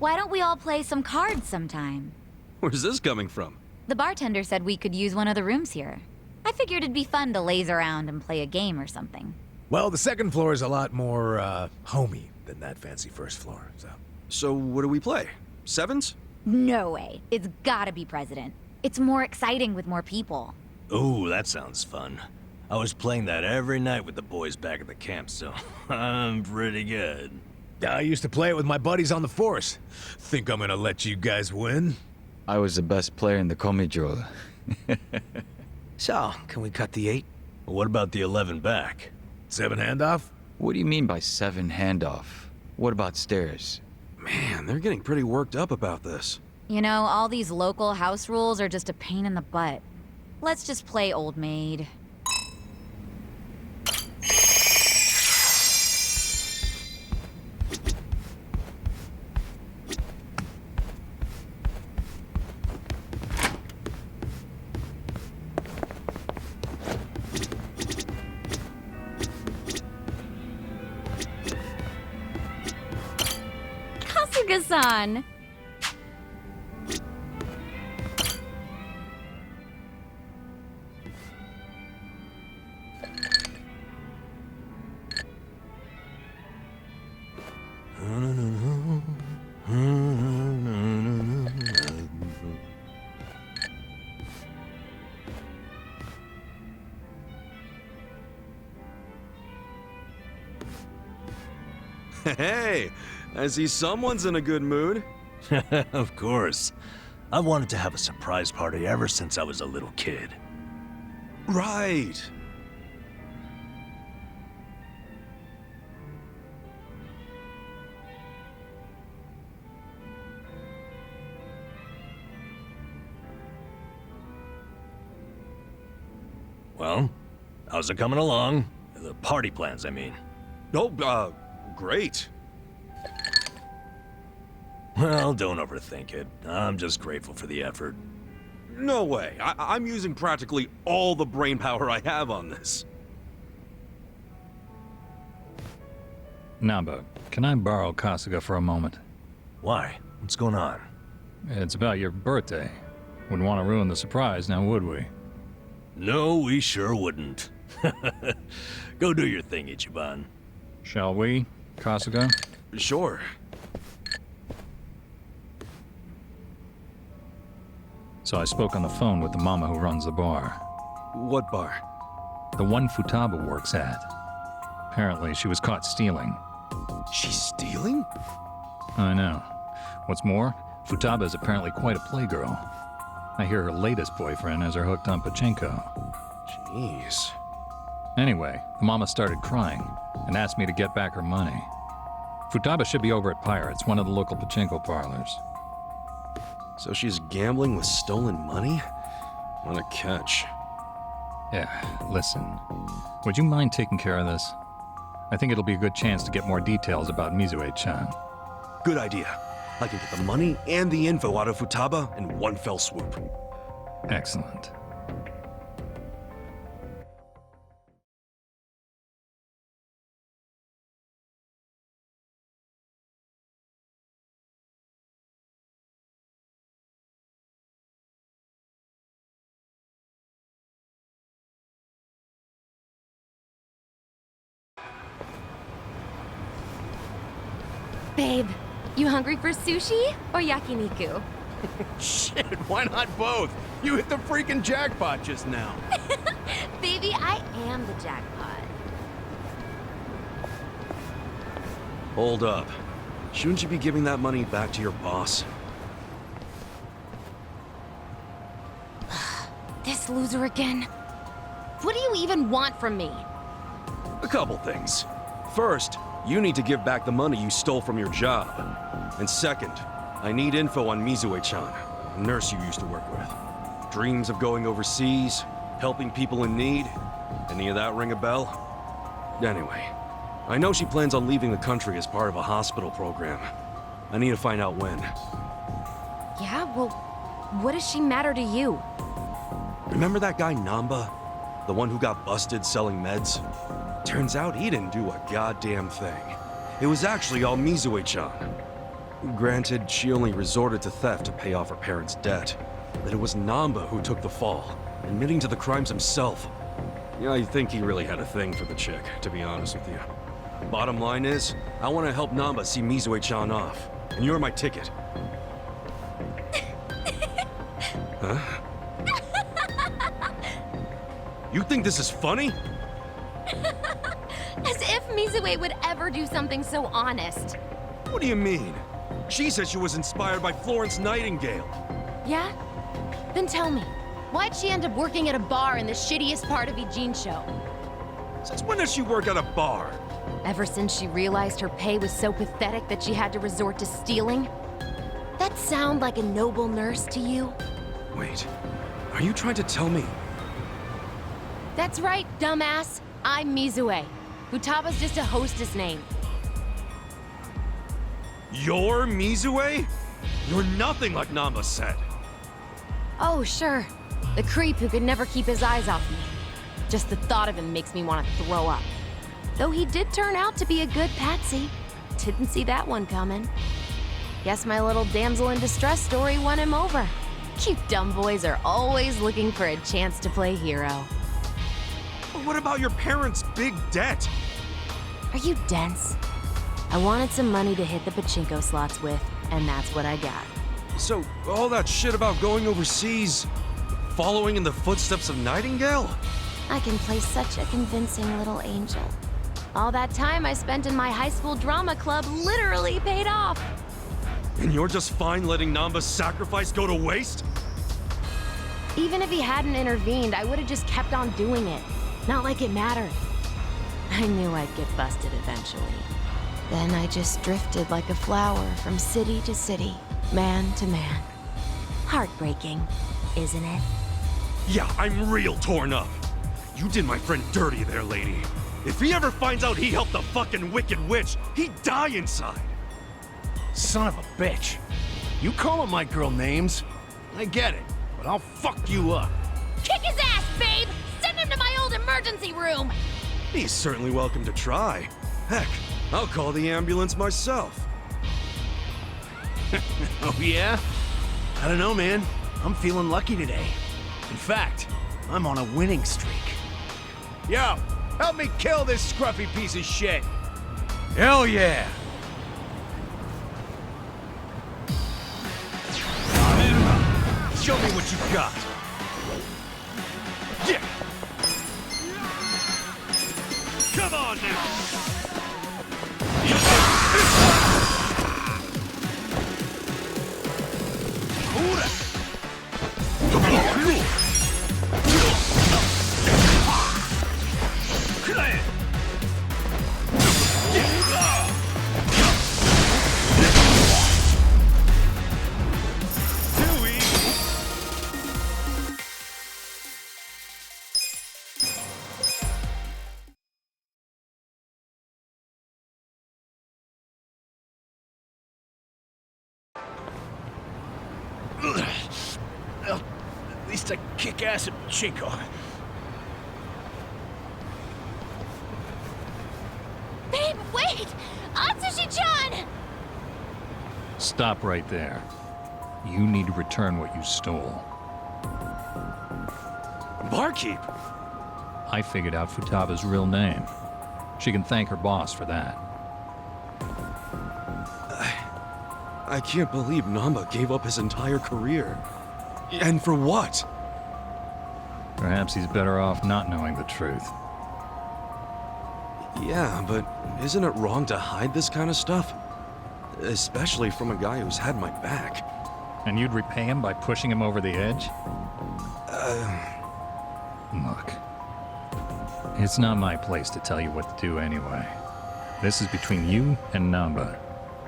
Why don't we all play some cards sometime? Where's this coming from? The bartender said we could use one of the rooms here. I figured it'd be fun to laze around and play a game or something. Well, the second floor is a lot more, homey than that fancy first floor, so... So what do we play? Sevens? No way. It's gotta be President. It's more exciting with more people. Ooh, that sounds fun. I was playing that every night with the boys back at the camp, so I'm pretty good. I used to play it with my buddies on the force. Think I'm gonna let you guys win? I was the best player in the Komijol. So, can we cut the 8? What about the 11 back? 7 handoff? What do you mean by 7 handoff? What about stairs? Man, they're getting pretty worked up about this. You know, all these local house rules are just a pain in the butt. Let's just play Old Maid. Kasuga-san! Hey, I see someone's in a good mood. Of course. I wanted to have a surprise party ever since I was a little kid. Right. Well, how's it coming along? The party plans, I mean. Oh, great. Well, don't overthink it. I'm just grateful for the effort. No way. I'm using practically all the brain power I have on this. Namba, can I borrow Kasuga for a moment? Why? What's going on? It's about your birthday. Wouldn't want to ruin the surprise, now would we? No, we sure wouldn't. Go do your thing, Ichiban. Shall we, Kasuga? Sure. So I spoke on the phone with the mama who runs the bar. What bar? The one Futaba works at. Apparently, she was caught stealing. She's stealing? I know. What's more, Futaba is apparently quite a playgirl. I hear her latest boyfriend has her hooked on pachinko. Jeez. Anyway, the mama started crying and asked me to get back her money. Futaba should be over at Pirates, one of the local pachinko parlors. So she's gambling with stolen money? What a catch. Yeah, listen. Would you mind taking care of this? I think it'll be a good chance to get more details about Mizue-chan. Good idea. I can get the money and the info out of Futaba in one fell swoop. Excellent. Babe, you hungry for sushi or yakiniku? Shit, why not both? You hit the freaking jackpot just now. Baby, I am the jackpot. Hold up. Shouldn't you be giving that money back to your boss? This loser again. What do you even want from me? A couple things. First, you need to give back the money you stole from your job. And second, I need info on Mizue-chan, a nurse you used to work with. Dreams of going overseas, helping people in need. Any of that ring a bell? Anyway, I know she plans on leaving the country as part of a hospital program. I need to find out when. Yeah, well, what does she matter to you? Remember that guy Namba? The one who got busted selling meds? Turns out he didn't do a goddamn thing. It was actually all Mizue-chan. Granted, she only resorted to theft to pay off her parents' debt. But it was Namba who took the fall, admitting to the crimes himself. Yeah, I think he really had a thing for the chick, to be honest with you. Bottom line is, I want to help Namba see Mizue-chan off. And you're my ticket. Huh? You think this is funny? As if Mizue would ever do something so honest. What do you mean? She said she was inspired by Florence Nightingale. Yeah? Then tell me, why'd she end up working at a bar in the shittiest part of Ijincho? Since when does she work at a bar? Ever since she realized her pay was so pathetic that she had to resort to stealing? That sound like a noble nurse to you? Wait, are you trying to tell me? That's right, dumbass. I'm Mizue. Futaba's just a hostess name. You're Mizue? You're nothing like Namba said. Oh, sure. The creep who could never keep his eyes off me. Just the thought of him makes me want to throw up. Though he did turn out to be a good patsy. Didn't see that one coming. Guess my little damsel in distress story won him over. You dumb boys are always looking for a chance to play hero. But what about your parents' big debt? Are you dense? I wanted some money to hit the pachinko slots with, and that's what I got. So, all that shit about going overseas, following in the footsteps of Nightingale? I can play such a convincing little angel. All that time I spent in my high school drama club literally paid off. And you're just fine letting Namba's sacrifice go to waste? Even if he hadn't intervened, I would have just kept on doing it. Not like it mattered. I knew I'd get busted eventually. Then I just drifted like a flower from city to city, man to man. Heartbreaking, isn't it? Yeah, I'm real torn up. You did my friend dirty there, lady. If he ever finds out he helped the fucking Wicked Witch, he'd die inside. Son of a bitch. You calling my girl names? I get it, but I'll fuck you up. Kick his ass, babe! Send him to my old emergency room! He's certainly welcome to try. Heck, I'll call the ambulance myself. Oh yeah? I don't know, man. I'm feeling lucky today. In fact, I'm on a winning streak. Yo, help me kill this scruffy piece of shit. Hell yeah! Show me what you got. Yeah! Come on now! Well, at least I kick ass at Chico. Babe, wait! Atsushi-chan! Stop right there. You need to return what you stole. Barkeep! I figured out Futaba's real name. She can thank her boss for that. I can't believe Namba gave up his entire career. And for what? Perhaps he's better off not knowing the truth. Yeah, but isn't it wrong to hide this kind of stuff? Especially from a guy who's had my back. And you'd repay him by pushing him over the edge? Look, it's not my place to tell you what to do anyway. This is between you and Namba.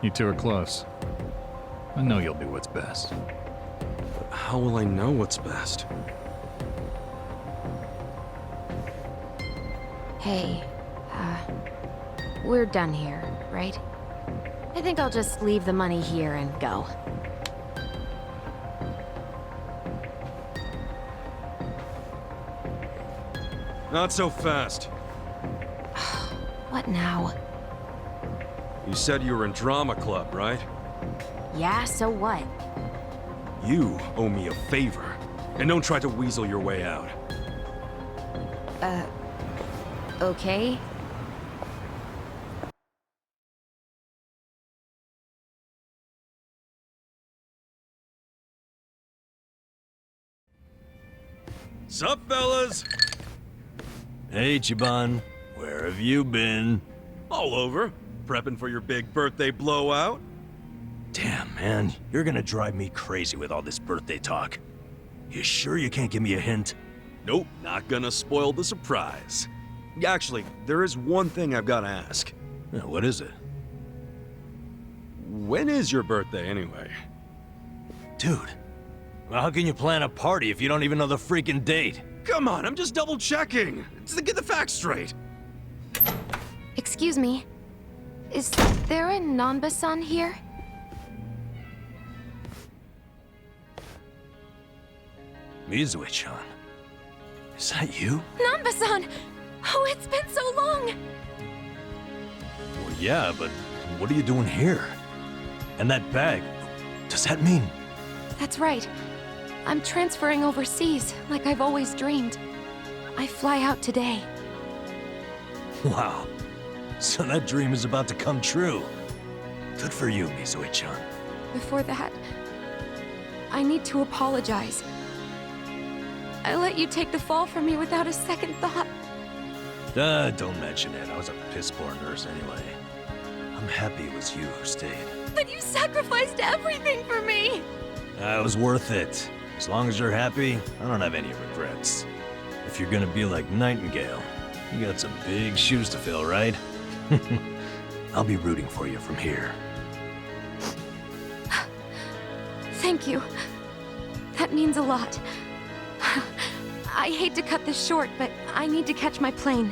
You two are close. I know you'll do what's best. How will I know what's best? Hey, we're done here, right? I think I'll just leave the money here and go. Not so fast. What now? You said you were in drama club, right? Yeah, so what? You owe me a favor. And don't try to weasel your way out. Okay? Sup, fellas? Hey, Chiban. Where have you been? All over. Prepping for your big birthday blowout? Damn, man. You're gonna drive me crazy with all this birthday talk. You sure you can't give me a hint? Nope, not gonna spoil the surprise. Actually, there is one thing I've gotta ask. What is it? When is your birthday, anyway? Dude, well, how can you plan a party if you don't even know the freaking date? Come on, I'm just double checking. To get the facts straight. Excuse me. Is there a Nanba-san here? Mizue-chan. Is that you? Nanba-san! Oh, it's been so long! Well, yeah, but what are you doing here? And that bag, does that mean? That's right. I'm transferring overseas, like I've always dreamed. I fly out today. Wow. So that dream is about to come true. Good for you, Mizue-chan. Before that, I need to apologize. I let you take the fall for me without a second thought. Don't mention it. I was a piss-poor nurse anyway. I'm happy it was you who stayed. But you sacrificed everything for me! It was worth it. As long as you're happy, I don't have any regrets. If you're gonna be like Nightingale, you got some big shoes to fill, right? I'll be rooting for you from here. Thank you. That means a lot. I hate to cut this short, but I need to catch my plane.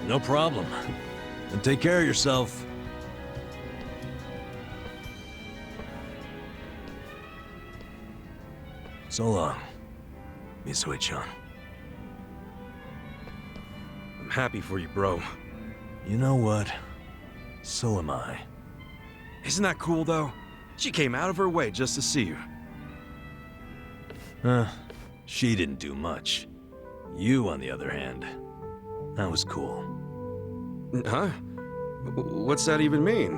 No problem. And take care of yourself. So long, Mizue-chan. I'm happy for you, bro. You know what? So am I. Isn't that cool, though? She came out of her way just to see you. She didn't do much. You, on the other hand, that was cool. Huh? What's that even mean?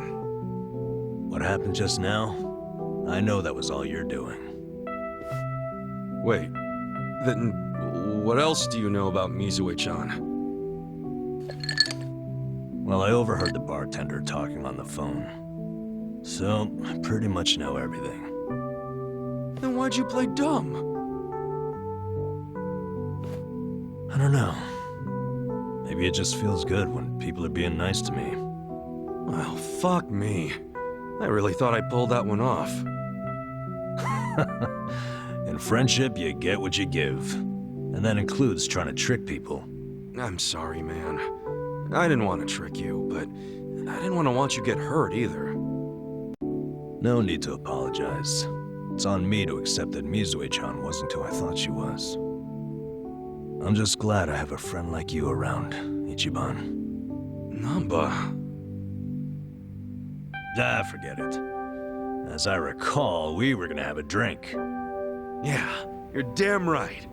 What happened just now? I know that was all you're doing. Wait, then what else do you know about Mizue-chan? Well, I overheard the bartender talking on the phone. So, I pretty much know everything. Then why'd you play dumb? I don't know. Maybe it just feels good when people are being nice to me. Well, fuck me. I really thought I pulled that one off. In friendship, you get what you give. And that includes trying to trick people. I'm sorry, man. I didn't want to trick you, but I didn't want you get hurt either. No need to apologize. It's on me to accept that Mizue-chan wasn't who I thought she was. I'm just glad I have a friend like you around, Ichiban. Namba. Forget it. As I recall, we were gonna have a drink. Yeah, you're damn right.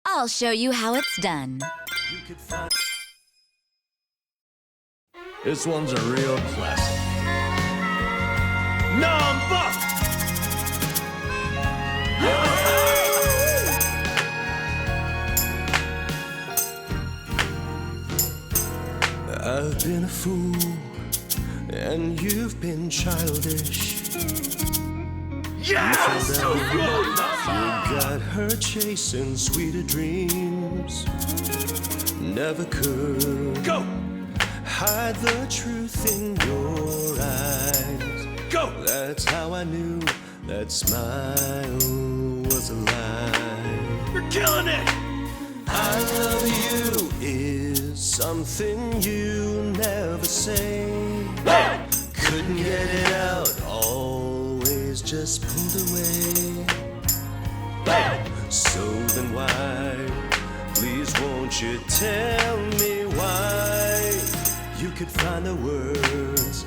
I'll show you how it's done. This one's a real classic. I've been a fool, and you've been childish. Yes! So good! You got her chasing sweeter dreams. Never could Go! hide the truth in your eyes. go! That's how I knew that smile was a lie. You're killing it! I love you is something you never say. Couldn't get it out, always just pulled away. So then why, please won't you tell me why you could find the words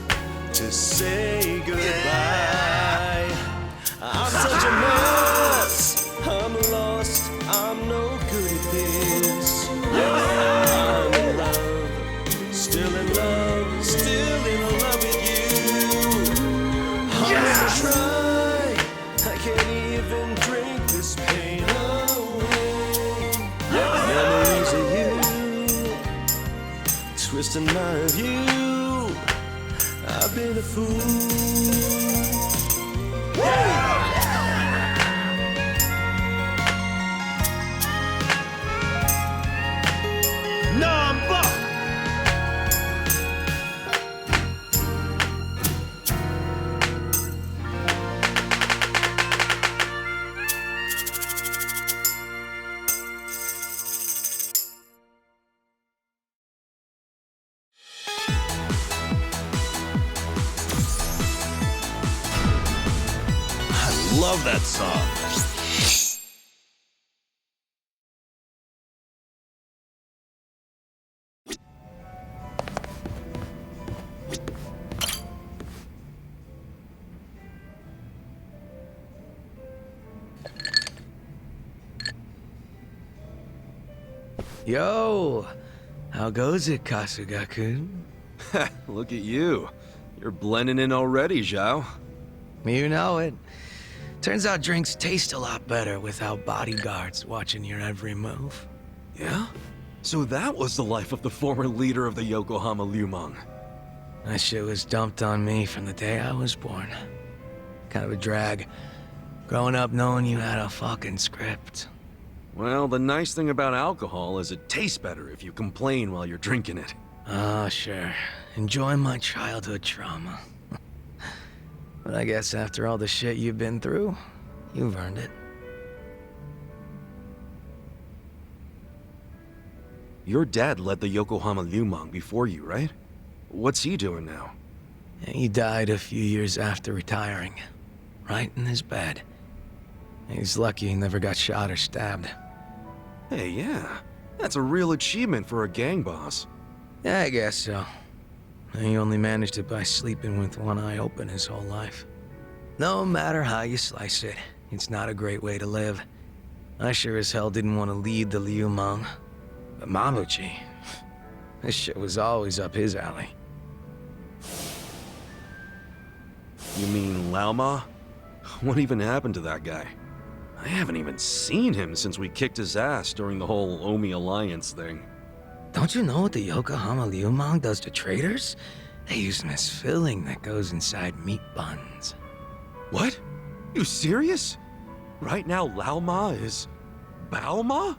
to say goodbye. I'm such a mess, I'm lost, I'm no good at this. I'm in love, still in love, still in love with you. I'm gonna try, I can't even drink this pain away. Memories of you, twisting my view. I've been a fool. Number! I love that song. Yo, how goes it, Kasuga-kun? Look at you. You're blending in already, Zhao. You know it. Turns out drinks taste a lot better without bodyguards watching your every move. Yeah? So that was the life of the former leader of the Yokohama Lumang. That shit was dumped on me from the day I was born. Kind of a drag. Growing up knowing you had a fucking script. Well, the nice thing about alcohol is it tastes better if you complain while you're drinking it. Oh, sure. Enjoy my childhood trauma. But I guess after all the shit you've been through, you've earned it. Your dad led the Yokohama Lumang before you, right? What's he doing now? He died a few years after retiring. Right in his bed. He's lucky he never got shot or stabbed. Hey, yeah. That's a real achievement for a gang boss. Yeah, I guess so. He only managed it by sleeping with one eye open his whole life. No matter how you slice it, it's not a great way to live. I sure as hell didn't want to lead the Liu Meng. But Mabuchi, this shit was always up his alley. You mean Laoma? What even happened to that guy? I haven't even seen him since we kicked his ass during the whole Omi Alliance thing. Don't you know what the Yokohama Liu Meng does to traders? They use this filling that goes inside meat buns. What? You serious? Right now Laoma is... Baoma?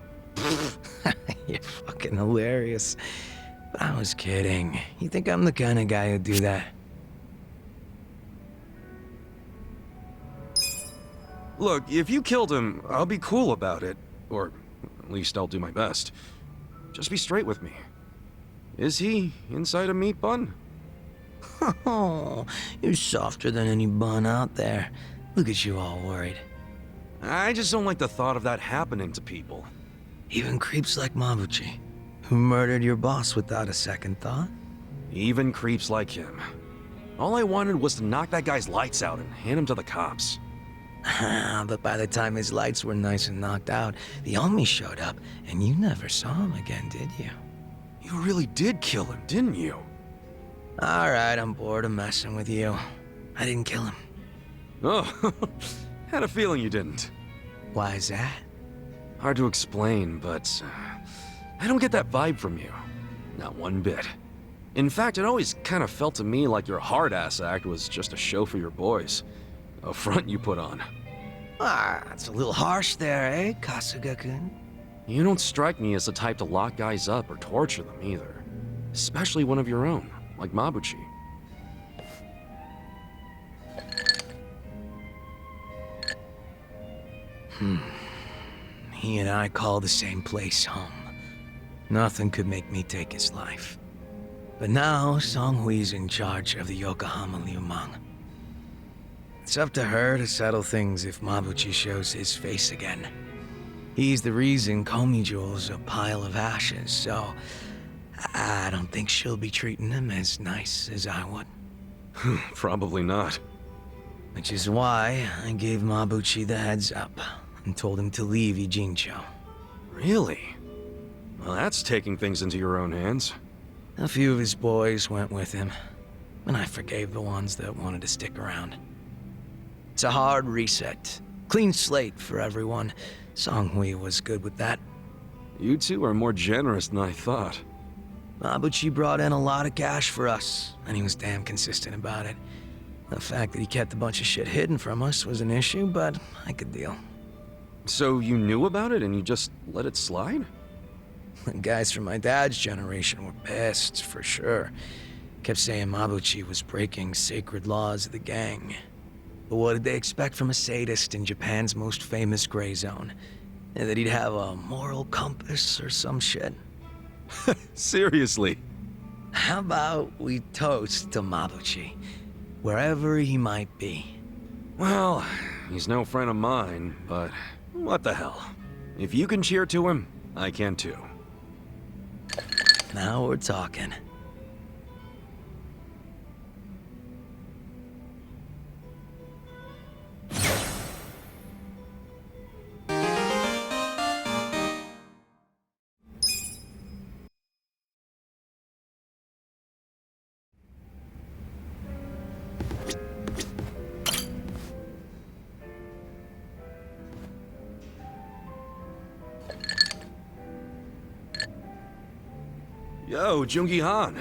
You're fucking hilarious. But I was kidding. You think I'm the kind of guy who'd do that? Look, if you killed him, I'll be cool about it. Or at least I'll do my best. Just be straight with me. Is he inside a meat bun? Oh, you're softer than any bun out there. Look at you all worried. I just don't like the thought of that happening to people. Even creeps like Mabuchi, who murdered your boss without a second thought. Even creeps like him. All I wanted was to knock that guy's lights out and hand him to the cops. But by the time his lights were nice and knocked out, the Omi showed up, and you never saw him again, did you? You really did kill him, didn't you? All right, I'm bored of messing with you. I didn't kill him. Oh, had a feeling you didn't. Why is that? Hard to explain, but I don't get that vibe from you. Not one bit. In fact, it always kind of felt to me like your hard-ass act was just a show for your boys. A front you put on. That's a little harsh there, eh, Kasuga-kun? You don't strike me as the type to lock guys up or torture them either. Especially one of your own, like Mabuchi. He and I call the same place home. Nothing could make me take his life. But now, Song Hui's in charge of the Yokohama Liumang. It's up to her to settle things if Mabuchi shows his face again. He's the reason Komiju's a pile of ashes, so I don't think she'll be treating him as nice as I would. Probably not. Which is why I gave Mabuchi the heads up and told him to leave Ijincho. Really? Well, that's taking things into your own hands. A few of his boys went with him, and I forgave the ones that wanted to stick around. It's a hard reset. Clean slate for everyone. Song Hui was good with that. You two are more generous than I thought. Mabuchi brought in a lot of cash for us, and he was damn consistent about it. The fact that he kept a bunch of shit hidden from us was an issue, but I could deal. So you knew about it and you just let it slide? The guys from my dad's generation were pissed, for sure. Kept saying Mabuchi was breaking sacred laws of the gang. But what did they expect from a sadist in Japan's most famous gray zone? That he'd have a moral compass or some shit? Seriously? How about we toast to Mabuchi, wherever he might be? Well, he's no friend of mine, but what the hell? If you can cheer to him, I can too. Now we're talking. Yo, Jungi Han.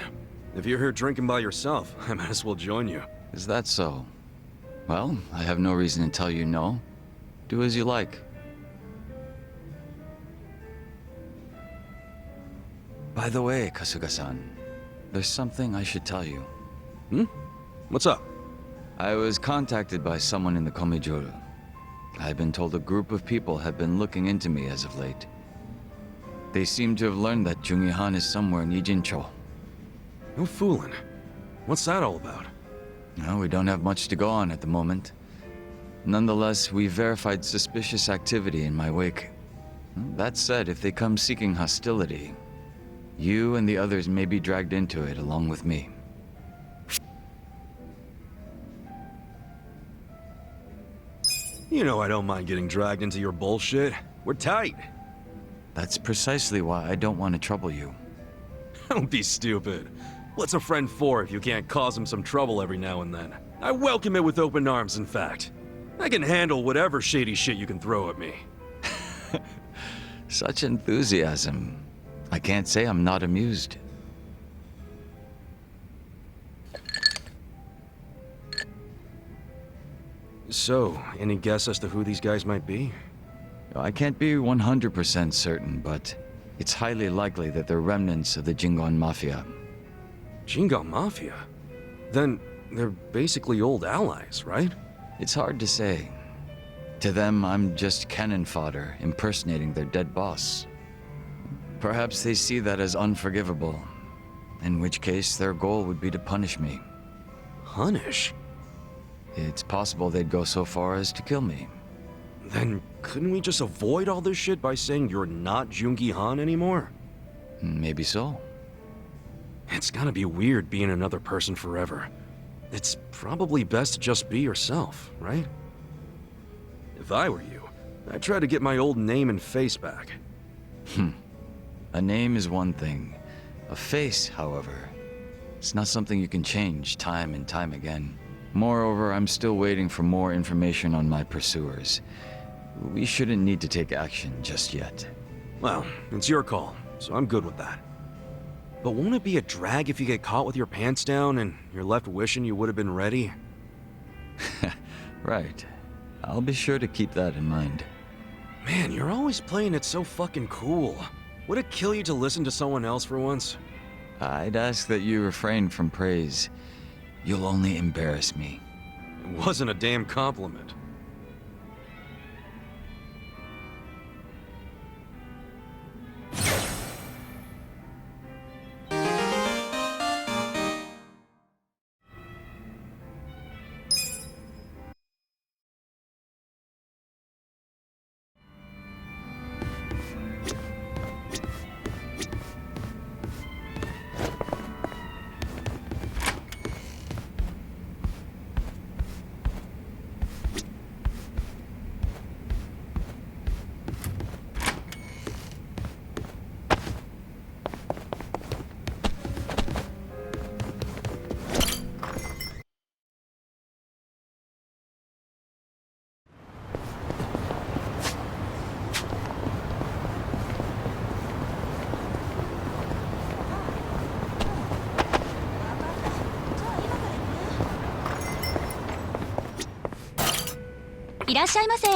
If you're here drinking by yourself, I might as well join you. Is that so? Well, I have no reason to tell you no. Do as you like. By the way, Kasuga-san, there's something I should tell you. What's up? I was contacted by someone in the Komijuru. I've been told a group of people have been looking into me as of late. They seem to have learned that Jungi Han is somewhere in Ijincho. No fooling. What's that all about? No, we don't have much to go on at the moment. Nonetheless, we verified suspicious activity in my wake. That said, if they come seeking hostility, you and the others may be dragged into it along with me. You know I don't mind getting dragged into your bullshit. We're tight. That's precisely why I don't want to trouble you. Don't be stupid. What's a friend for if you can't cause him some trouble every now and then? I welcome it with open arms, in fact. I can handle whatever shady shit you can throw at me. Such enthusiasm. I can't say I'm not amused. So, any guess as to who these guys might be? I can't be 100% certain, but it's highly likely that they're remnants of the Jingon Mafia. Jingon Mafia? Then they're basically old allies, right? It's hard to say. To them, I'm just cannon fodder, impersonating their dead boss. Perhaps they see that as unforgivable, in which case their goal would be to punish me. Punish? It's possible they'd go so far as to kill me. Then couldn't we just avoid all this shit by saying you're not Jungi Han anymore? Maybe so. It's gotta be weird being another person forever. It's probably best to just be yourself, right? If I were you, I'd try to get my old name and face back. A name is one thing. A face, however, it's not something you can change time and time again. Moreover, I'm still waiting for more information on my pursuers. We shouldn't need to take action just yet. Well, it's your call, so I'm good with that. But won't it be a drag if you get caught with your pants down and you're left wishing you would have been ready? Right. I'll be sure to keep that in mind. Man, you're always playing it so fucking cool. Would it kill you to listen to someone else for once? I'd ask that you refrain from praise. You'll only embarrass me. It wasn't a damn compliment. いらっしゃいませ。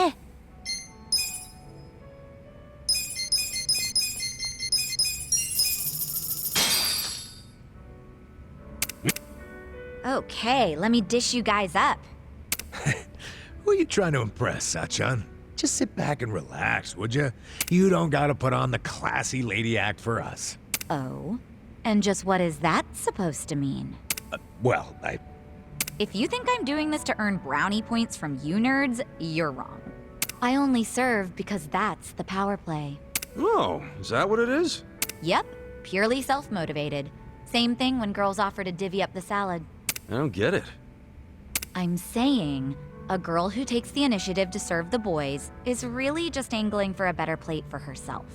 Okay, let me dish you guys up. Who are you trying to impress, Sachan? Just sit back and relax, would you? You don't gotta put on the classy lady act for us. Oh? And just what is that supposed to mean? Well, If you think I'm doing this to earn brownie points from you nerds, you're wrong. I only serve because that's the power play. Oh, is that what it is? Yep, purely self-motivated. Same thing when girls offer to divvy up the salad. I don't get it. I'm saying, a girl who takes the initiative to serve the boys is really just angling for a better plate for herself.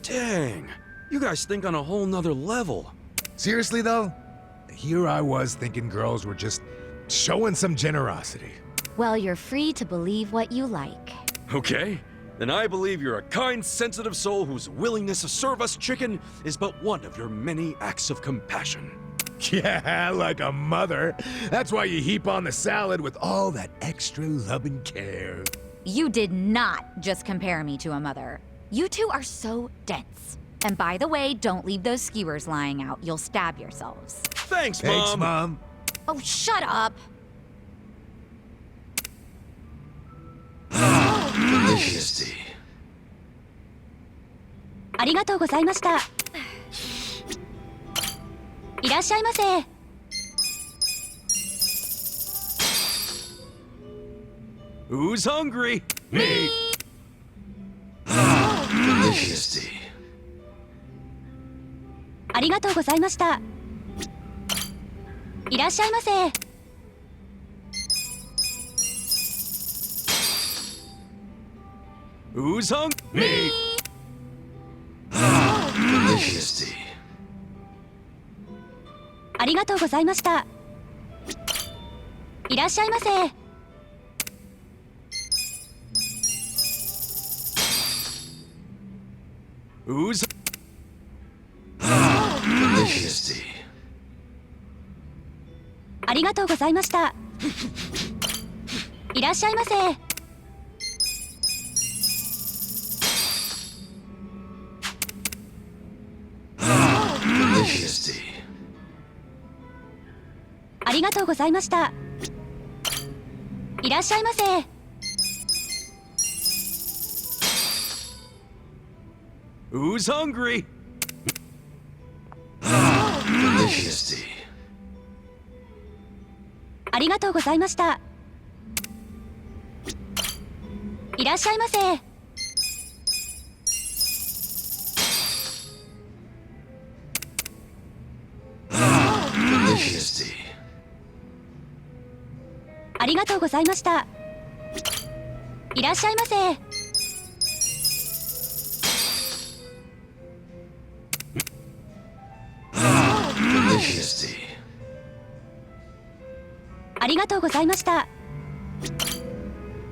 Dang, you guys think on a whole nother level. seriously though, here I was thinking girls were just showing some generosity. Well, you're free to believe what you like. Okay, then I believe you're a kind, sensitive soul whose willingness to serve us chicken is but one of your many acts of compassion. Yeah, like a mother. That's why you heap on the salad with all that extra love and care. You did not just compare me to a mother. You two are so dense. And by the way, don't leave those skewers lying out. You'll stab yourselves. Thanks, Mom! Thanks, Mom. Oh, shut up! Delicious. ありがとうございました。いらっしゃいませ。 Who's hungry? Me! Delicious. ありがとうございました。いらっしゃいませ。 Who's hungry? Me! Delicious. ありがとうございました。いらっしゃいませ。 Who's... Delicious. ありがとうございました。いらっしゃいませ。 Delicious. ありがとうございました。いらっしゃいませ。 Who's hungry? Delicious. ありがとうございました。いらっしゃいませ。 Delicious. ありがとうございました。いらっしゃいませ。 Delicious. ありがとうございました。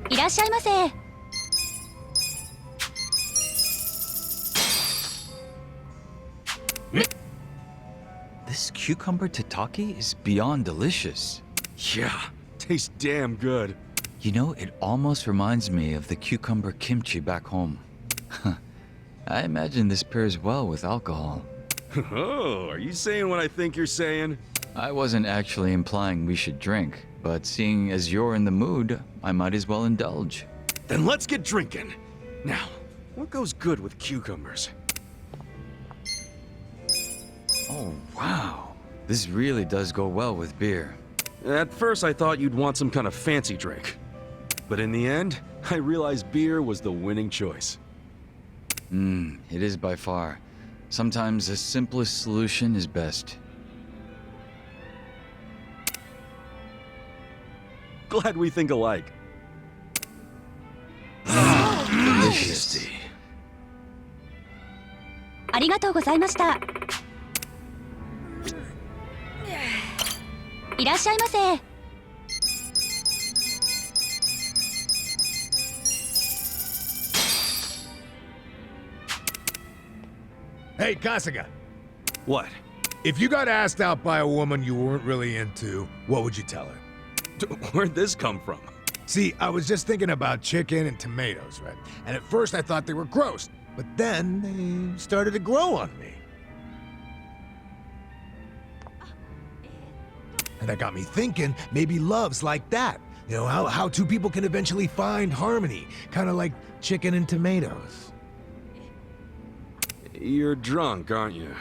いらっしゃいませ。 This cucumber tataki is beyond delicious. Yeah, tastes damn good. You know, it almost reminds me of the cucumber kimchi back home. I imagine this pairs well with alcohol. Oh, are you saying what I think you're saying? I wasn't actually implying we should drink, but seeing as you're in the mood, I might as well indulge. Then let's get drinking. Now, what goes good with cucumbers? Oh, wow. This really does go well with beer. At first I thought you'd want some kind of fancy drink. But in the end, I realized beer was the winning choice. It is by far. Sometimes the simplest solution is best. Glad we think alike. Delicious. ありがとうございました。いらっしゃいませ。 Hey, Kasuga, What? if you got asked out by a woman you weren't really into, what would you tell her? Where'd this come from? See, I was just thinking about chicken and tomatoes, right? And at first I thought they were gross, but then they started to grow on me. And that got me thinking, maybe love's like that. You know, how two people can eventually find harmony, kind of like chicken and tomatoes. You're drunk, aren't you?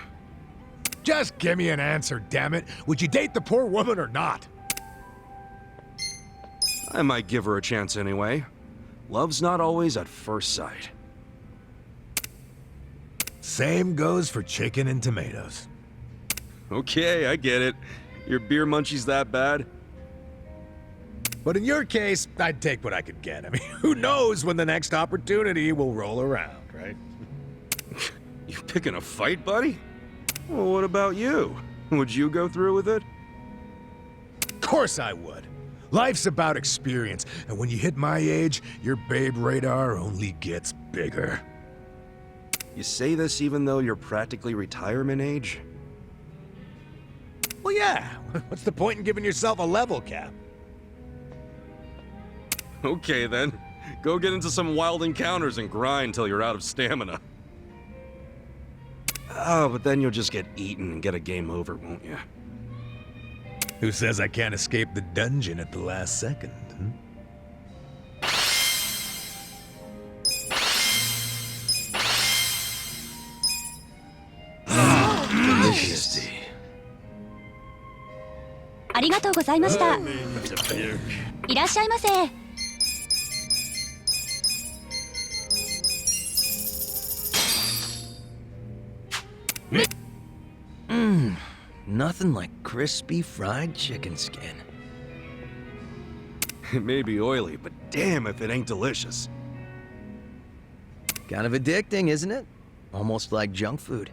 Just give me an answer, damn it. Would you date the poor woman or not? I might give her a chance anyway. Love's not always at first sight. Same goes for chicken and tomatoes. Okay, I get it. Your beer munchie's that bad? But in your case, I'd take what I could get. I mean, who knows when the next opportunity will roll around, right? You picking a fight, buddy? Well, what about you? Would you go through with it? Of course I would. Life's about experience, and when you hit my age, your babe radar only gets bigger. You say this even though you're practically retirement age? Well, yeah. What's the point in giving yourself a level cap? Okay then. Go get into some wild encounters and grind till you're out of stamina. Oh, but then you'll just get eaten and get a game over, won't you? Who says I can't escape the dungeon at the last second? Delicious tea. ありがとうございました。いらっしゃいませ。Nothing like crispy fried chicken skin. It may be oily, but damn if it ain't delicious. Kind of addicting, isn't it? Almost like junk food.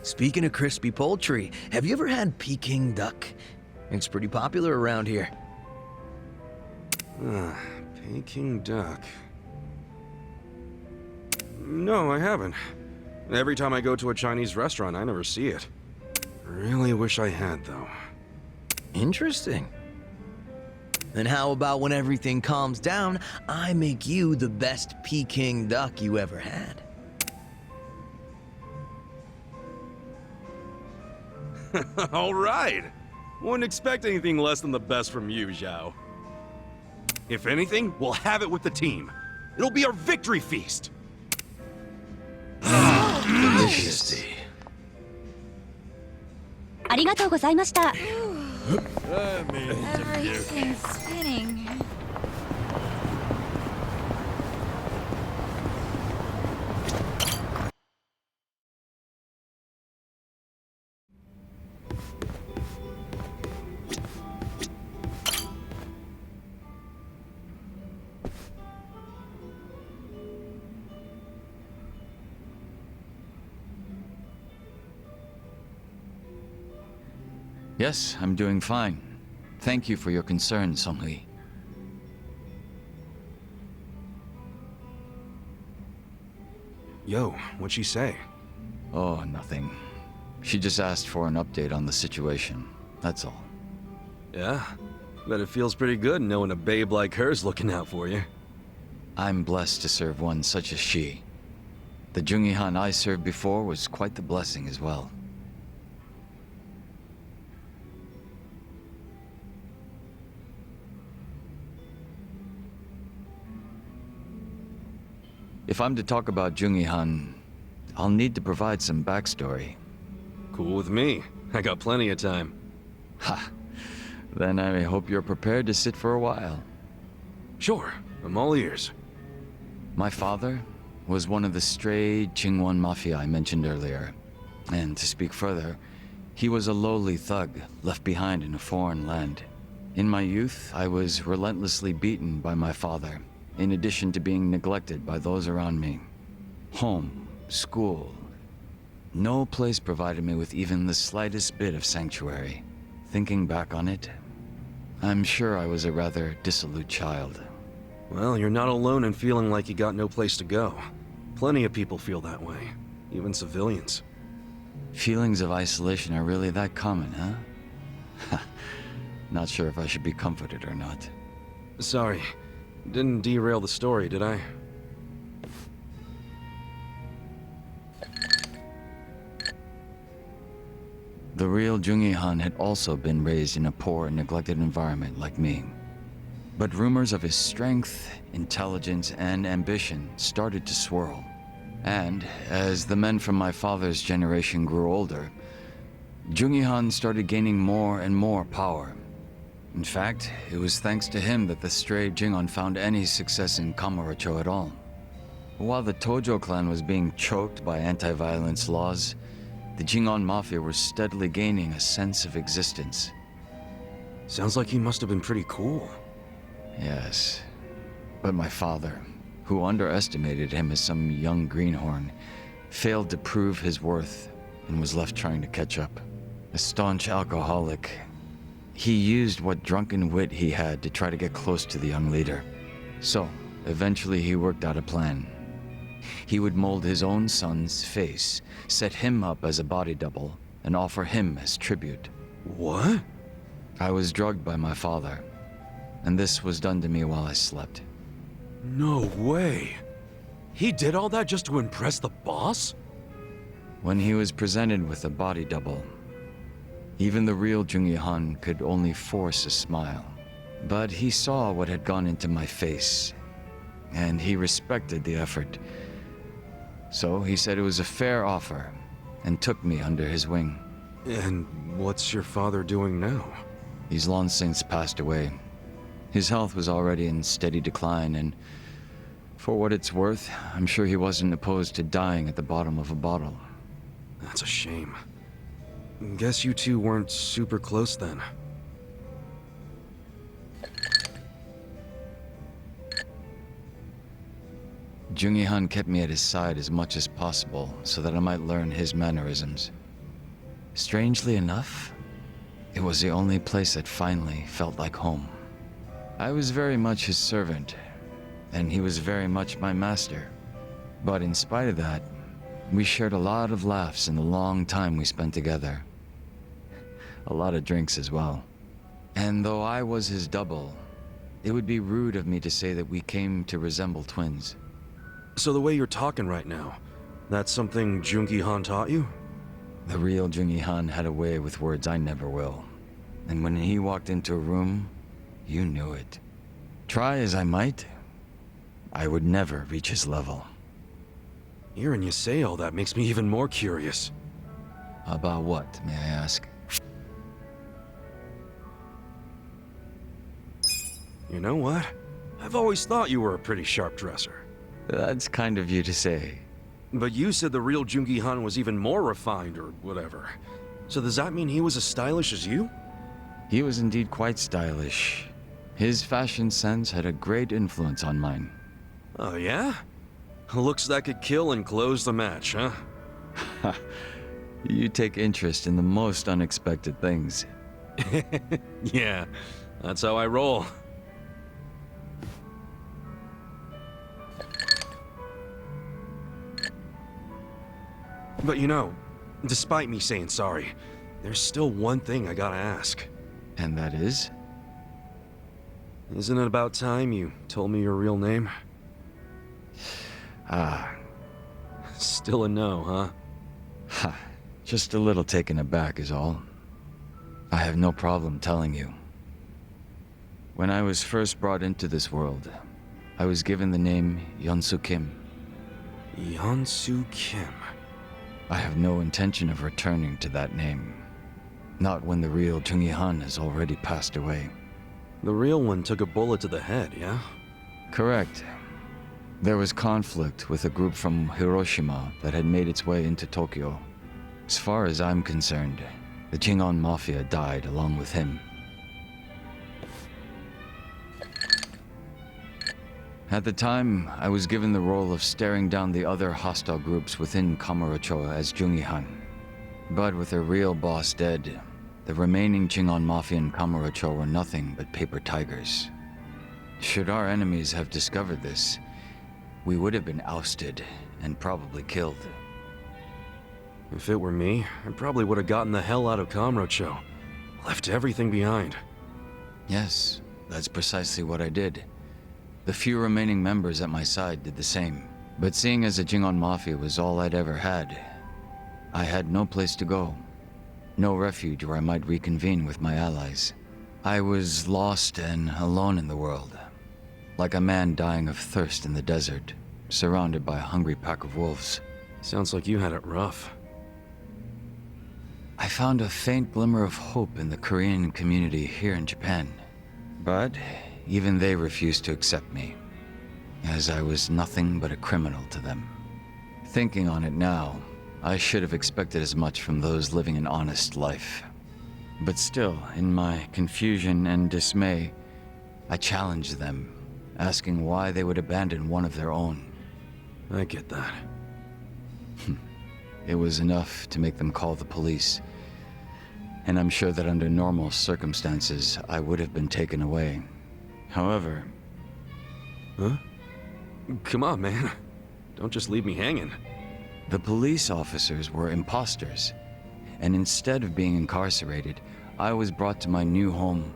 Speaking of crispy poultry, have you ever had Peking duck? It's pretty popular around here. Peking duck. No, I haven't. Every time I go to a Chinese restaurant, I never see it. Really wish I had, though. Interesting. Then how about when everything calms down, I make you the best Peking duck you ever had? All right. Wouldn't expect anything less than the best from you, Zhao. If anything, we'll have it with the team. It'll be our victory feast. Delicious tea. ありがとうございました。 Everything's spinning. Yes, I'm doing fine. Thank you for your concern, Song-Lee. Yo, what'd she say? Oh, nothing. She just asked for an update on the situation. That's all. Yeah? Bet it feels pretty good knowing a babe like her's looking out for you. I'm blessed to serve one such as she. The Jungi-Han I served before was quite the blessing as well. If I'm to talk about Jungi-Han, I'll need to provide some backstory. Cool with me. I got plenty of time. Ha! Then I hope you're prepared to sit for a while. Sure, I'm all ears. My father was one of the stray Qingwan Mafia I mentioned earlier. And to speak further, he was a lowly thug left behind in a foreign land. In my youth, I was relentlessly beaten by my father, in addition to being neglected by those around me. Home, school. No place provided me with even the slightest bit of sanctuary. Thinking back on it, I'm sure I was a rather dissolute child. Well, you're not alone in feeling like you got no place to go. Plenty of people feel that way, even civilians. Feelings of isolation are really that common, huh? Not sure if I should be comforted or not. Sorry. Didn't derail the story, did I? The real Jungi Han had also been raised in a poor and neglected environment like me. But rumors of his strength, intelligence, and ambition started to swirl. And as the men from my father's generation grew older, Jungi Han started gaining more and more power. In fact, it was thanks to him that the stray Jingon found any success in Kamurocho at all. While the Tojo clan was being choked by anti-violence laws, the Jingon Mafia were steadily gaining a sense of existence. Sounds like he must have been pretty cool. Yes, but my father, who underestimated him as some young greenhorn, failed to prove his worth and was left trying to catch up. A staunch alcoholic, he used what drunken wit he had to try to get close to the young leader. So, eventually he worked out a plan. He would mold his own son's face, set him up as a body double, and offer him as tribute. What? I was drugged by my father, and this was done to me while I slept. No way. He did all that just to impress the boss? When he was presented with a body double, even the real Jungi Han could only force a smile. But he saw what had gone into my face, and he respected the effort. So he said it was a fair offer, and took me under his wing. And what's your father doing now? He's long since passed away. His health was already in steady decline, and for what it's worth, I'm sure he wasn't opposed to dying at the bottom of a bottle. That's a shame. Guess you two weren't super close then. Jungi Han kept me at his side as much as possible so that I might learn his mannerisms. Strangely enough, it was the only place that finally felt like home. I was very much his servant, and he was very much my master. But in spite of that, we shared a lot of laughs in the long time we spent together. A lot of drinks as well. And though I was his double, it would be rude of me to say that we came to resemble twins. So the way you're talking right now, that's something Jungi Han taught you? The real Jungi Han had a way with words I never will. And when he walked into a room, you knew it. Try as I might, I would never reach his level. Hearing you say all that makes me even more curious. About what, may I ask? You know what? I've always thought you were a pretty sharp dresser. That's kind of you to say. But you said the real Jungi Han was even more refined or whatever. So does that mean he was as stylish as you? He was indeed quite stylish. His fashion sense had a great influence on mine. Oh yeah? Looks that could kill and close the match, huh? You take interest in the most unexpected things. Yeah, that's how I roll. But you know, despite me saying sorry, there's still one thing I gotta ask. And that is? Isn't it about time you told me your real name? Ah. Still a no, huh? Ha. Just a little taken aback is all. I have no problem telling you. When I was first brought into this world, I was given the name Yeonsu Kim. Yeonsu Kim. I have no intention of returning to that name. Not when the real Jungi Han has already passed away. The real one took a bullet to the head, yeah? Correct. There was conflict with a group from Hiroshima that had made its way into Tokyo. As far as I'm concerned, the Jingon Mafia died along with him. At the time, I was given the role of staring down the other hostile groups within Kamurocho as Jungi Han. But with their real boss dead, the remaining Jingon Mafia in Kamurocho were nothing but paper tigers. Should our enemies have discovered this, we would have been ousted and probably killed. If it were me, I probably would have gotten the hell out of Kamurocho. Left everything behind. Yes, That's precisely what I did. The few remaining members at my side did the same. But seeing as the Jingon Mafia was all I'd ever had, I had no place to go. No refuge where I might reconvene with my allies. I was lost and alone in the world. Like a man dying of thirst in the desert, surrounded by a hungry pack of wolves. Sounds like you had it rough. I found a faint glimmer of hope in the Korean community here in Japan. But even they refused to accept me, as I was nothing but a criminal to them. Thinking on it now, I should have expected as much from those living an honest life. But still, in my confusion and dismay, I challenged them, asking why they would abandon one of their own. I get that. It was enough to make them call the police. And I'm sure that under normal circumstances, I would have been taken away. However... Huh? Come on, man. Don't just leave me hanging. The police officers were imposters, and instead of being incarcerated, I was brought to my new home,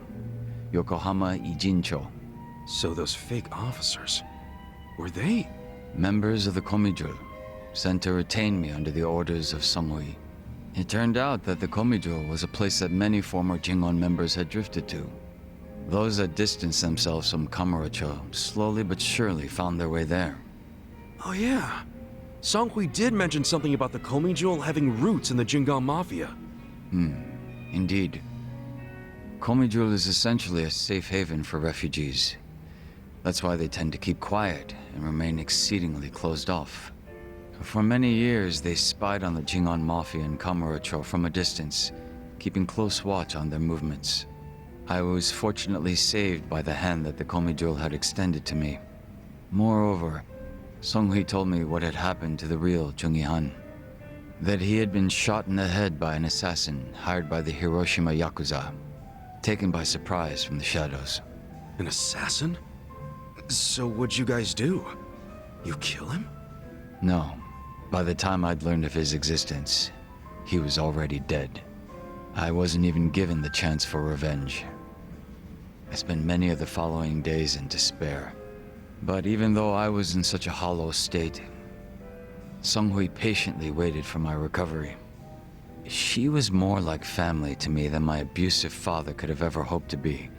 Yokohama Ijincho. So those fake officers, were they? Members of the Komijul, sent to retain me under the orders of Samui. It turned out that the Komijul was a place that many former Jingon members had drifted to. Those that distanced themselves from Kamurocho slowly but surely found their way there. Oh yeah. Songhui did mention something about the Komijul having roots in the Jingon Mafia. Indeed. Komijul is essentially a safe haven for refugees. That's why they tend to keep quiet and remain exceedingly closed off. For many years, they spied on the Jingon Mafia in Kamurocho from a distance, keeping close watch on their movements. I was fortunately saved by the hand that the Komijul had extended to me. Moreover, Songhui told me what had happened to the real Chung Han. That he had been shot in the head by an assassin hired by the Hiroshima Yakuza, taken by surprise from the shadows. An assassin? So what'd you guys do? You kill him? No. By the time I'd learned of his existence, he was already dead. I wasn't even given the chance for revenge. I spent many of the following days in despair. But even though I was in such a hollow state, Songhui patiently waited for my recovery. She was more like family to me than my abusive father could have ever hoped to be.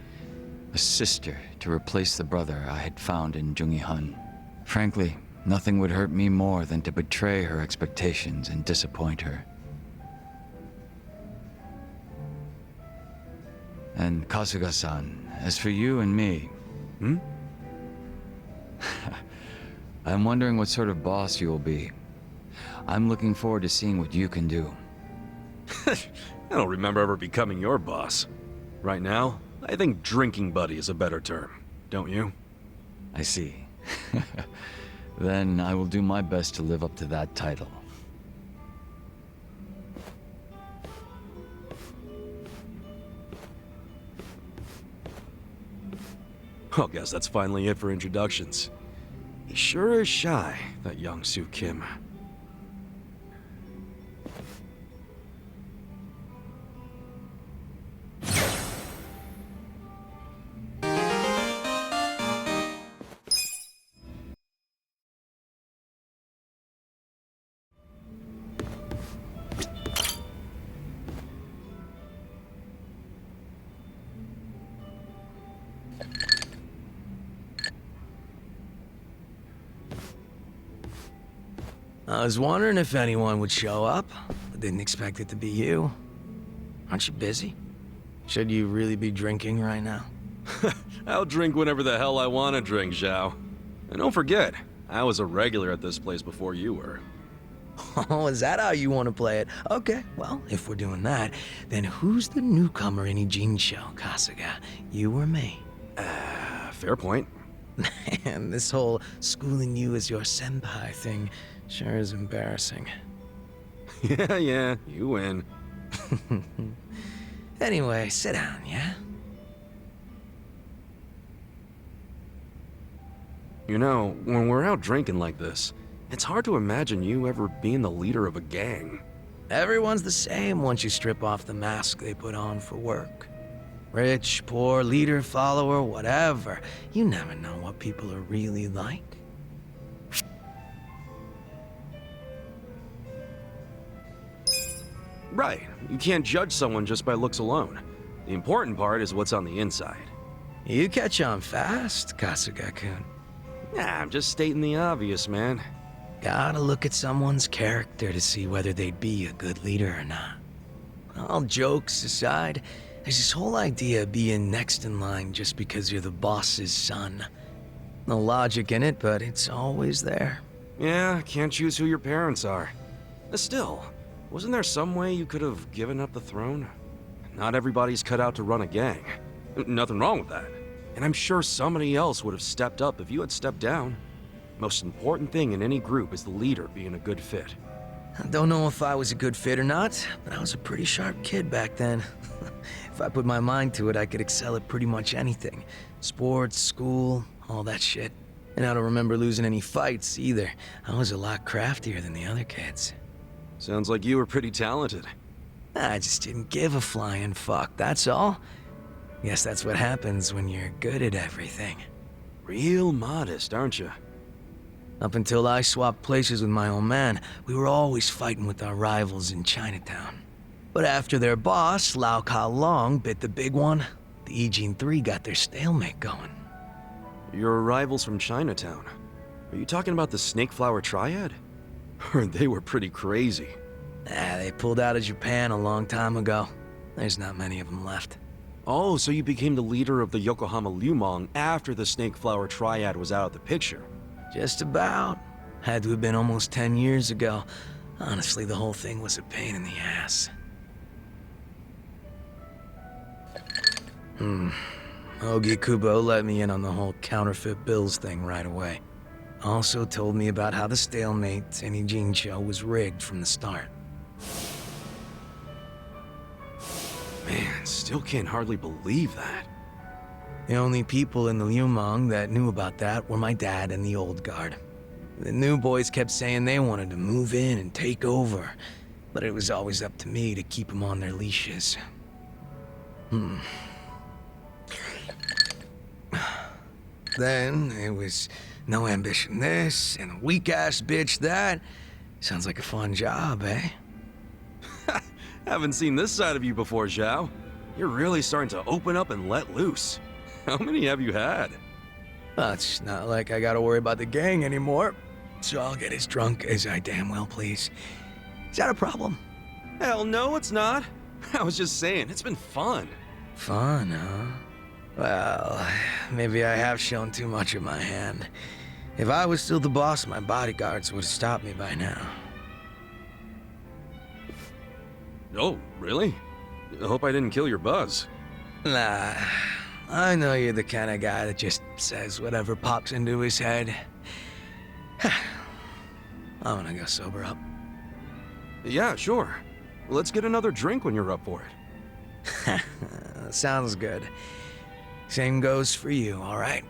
A sister to replace the brother I had found in Jungi Han. Frankly, nothing would hurt me more than to betray her expectations and disappoint her. And Kasuga-san, as for you and me... I'm wondering what sort of boss you will be. I'm looking forward to seeing what you can do. I don't remember ever becoming your boss. Right now, I think drinking buddy is a better term, don't you? I see. Then I will do my best to live up to that title. Oh, guess that's finally it for introductions. He sure is shy, that young Soo Kim. I was wondering if anyone would show up. I didn't expect it to be you. Aren't you busy? Should you really be drinking right now? I'll drink whenever the hell I want to drink, Zhao. And don't forget, I was a regular at this place before you were. Oh, is that how you want to play it? Okay, well, if we're doing that, then who's the newcomer in Ijincho, Kasuga? You or me? Fair point. Man, this whole schooling you as your senpai thing sure is embarrassing. Yeah, you win. Anyway, sit down, yeah? You know, when we're out drinking like this, it's hard to imagine you ever being the leader of a gang. Everyone's the same once you strip off the mask they put on for work. Rich, poor, leader, follower, whatever. You never know what people are really like. Right. You can't judge someone just by looks alone. The important part is what's on the inside. You catch on fast, Kasuga-kun. Nah, I'm just stating the obvious, man. Gotta look at someone's character to see whether they'd be a good leader or not. All jokes aside, there's this whole idea of being next in line just because you're the boss's son. No logic in it, but it's always there. Yeah, can't choose who your parents are. Still, wasn't there some way you could have given up the throne? Not everybody's cut out to run a gang. Nothing wrong with that. And I'm sure somebody else would have stepped up if you had stepped down. Most important thing in any group is the leader being a good fit. I don't know if I was a good fit or not, but I was a pretty sharp kid back then. If I put my mind to it, I could excel at pretty much anything. Sports, school, all that shit. And I don't remember losing any fights either. I was a lot craftier than the other kids. Sounds like you were pretty talented. I just didn't give a flying fuck, that's all. Guess that's what happens when you're good at everything. Real modest, aren't you? Up until I swapped places with my old man, we were always fighting with our rivals in Chinatown. But after their boss, Lau Ka Long, bit the big one, the Ijin 3 got their stalemate going. Your rivals from Chinatown. Are you talking about the Snake Flower Triad? They were pretty crazy. They pulled out of Japan a long time ago. There's not many of them left. Oh, so you became the leader of the Yokohama Liumang after the Snake Flower Triad was out of the picture. Just about. Had to have been almost 10 years ago. Honestly, the whole thing was a pain in the ass. Ogi Kubo let me in on the whole counterfeit bills thing right away. Also told me about how the stalemate in Ijincho was rigged from the start. Man, still can't hardly believe that. The only people in the Liumang that knew about that were my dad and the old guard. The new boys kept saying they wanted to move in and take over, but it was always up to me to keep them on their leashes. Then it was no ambition this and a weak-ass bitch that. Sounds like a fun job, eh? Haven't seen this side of you before, Zhao. You're really starting to open up and let loose. How many have you had? It's not like I gotta worry about the gang anymore, so I'll get as drunk as I damn well please. Is that a problem? Hell no, it's not. I was just saying, it's been fun. Fun, huh? Well, maybe I have shown too much of my hand. If I was still the boss, my bodyguards would have stopped me by now. Oh, really? I hope I didn't kill your buzz. Nah, I know you're the kind of guy that just says whatever pops into his head. I'm gonna go sober up. Yeah, sure. Let's get another drink when you're up for it. Sounds good. Same goes for you, all right?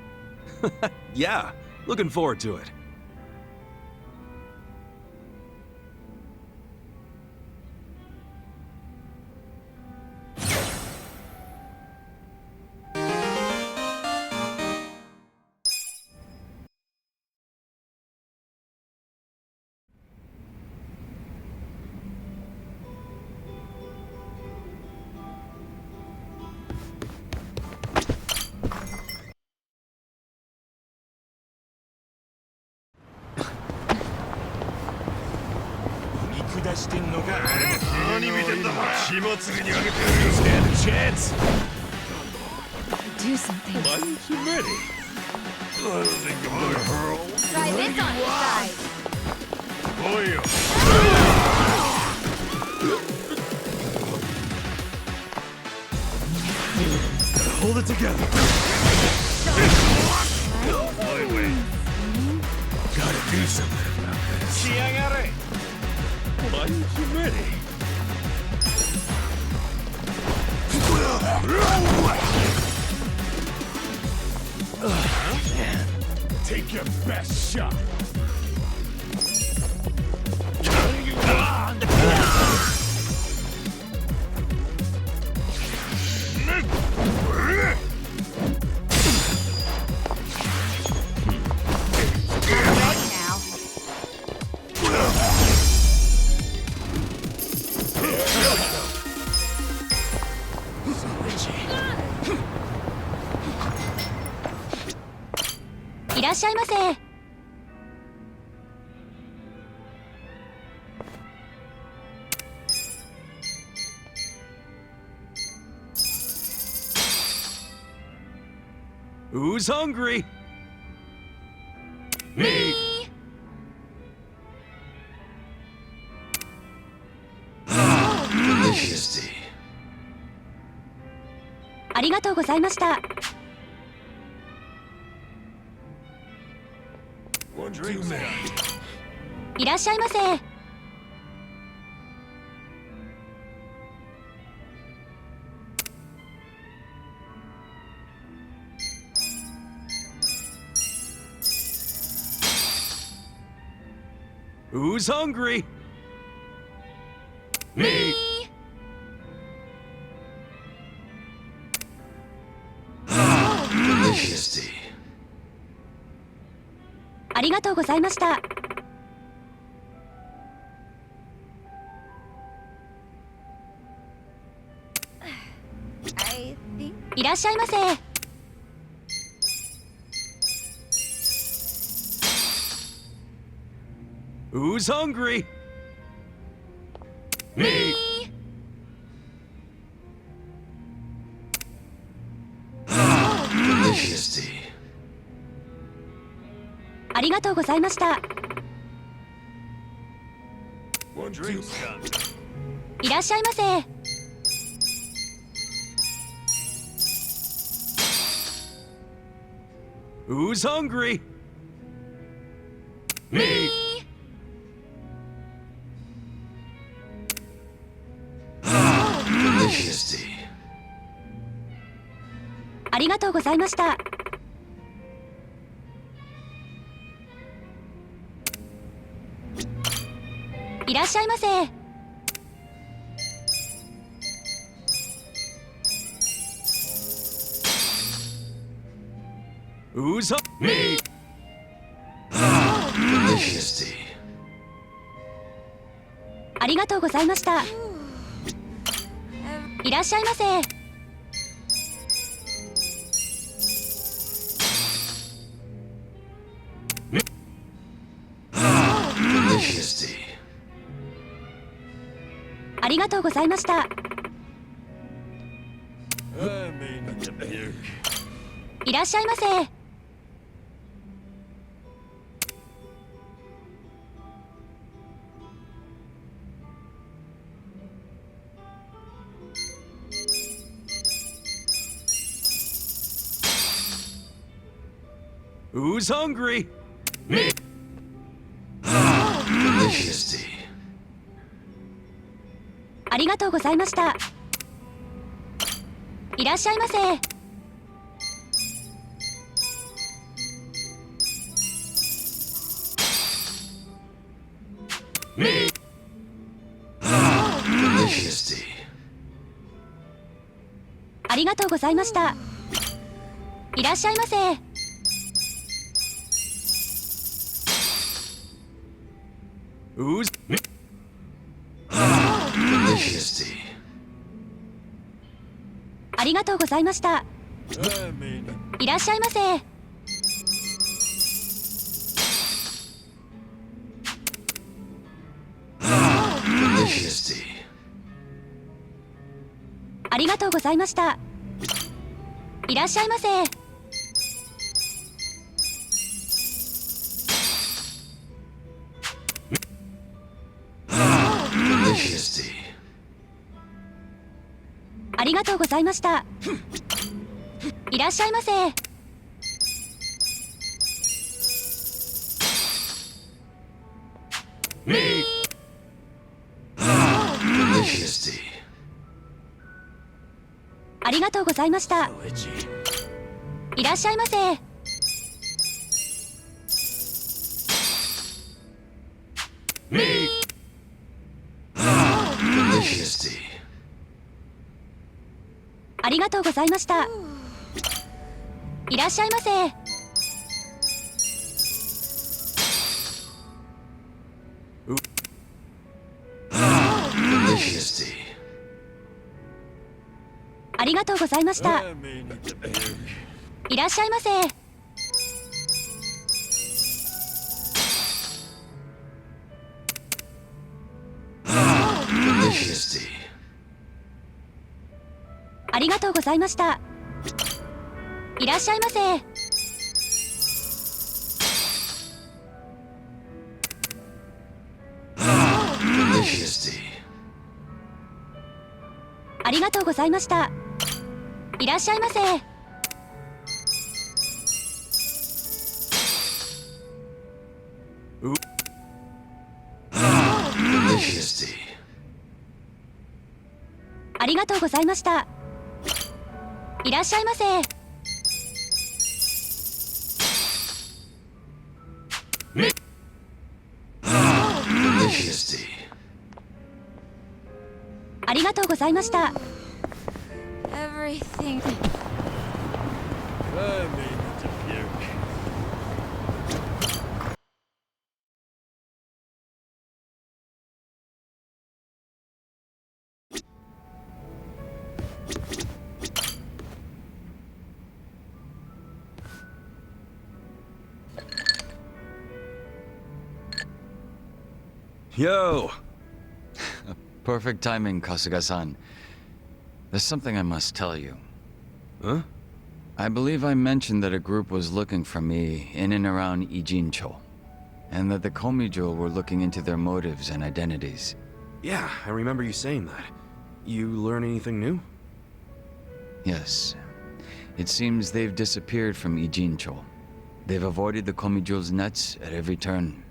Yeah, looking forward to it. Stand a chance. Do something. Bunch you ready? I don't think I'm gonna hurl. Try this on your side. Hold it together. Wait. Gotta do something about this. Bunch you ready? Take your best shot. いらっしゃいませ。Who's hungry? Me. Delicious tea. ありがとうございました。 One too many. いらっしゃいませ。 Who's hungry? Me. Delicious tea. ありがとうございました。 いらっしゃいませ。 Who's hungry? Me. Delicious tea. ありがとうございました。 One too many. いらっしゃいませ。 Who's hungry? Me. Delicious tea. ありがとうございました。 いらっしゃいませ。 Who's me? Delicious tea. ありがとうございました。 いらっしゃいませ。 Delicious tea. ありがとうございました。 いらっしゃいませ。 Who's hungry? Delicious tea. ありがとうございました。 いらっしゃいませ。 Delicious tea. ありがとうございました。 いらっしゃいませ。 Who's Delicious tea. ありがとうございました。 いらっしゃいませ。 Delicious tea. ありがとうございました。 いらっしゃいませ。 Delicious tea. ありがとうございました。 いらっしゃいませ。 Delicious tea. ありがとうございました。 いらっしゃいませ。 Delicious tea. ありがとうございました。 いらっしゃいませ。 Delicious tea. ありがとうございました。いらっしゃいませ。ありがとうございました。いらっしゃいませ。ありがとうございました。いらっしゃいませ。ありがとうございました。いらっしゃいませ。ありがとうございました。Everything. Yo! Perfect timing, Kasuga-san. There's something I must tell you. Huh? I believe I mentioned that a group was looking for me in and around Ijincho, and that the Komijo were looking into their motives and identities. Yeah, I remember you saying that. You learn anything new? Yes. It seems they've disappeared from Ijincho. They've avoided the Komijo's nets at every turn.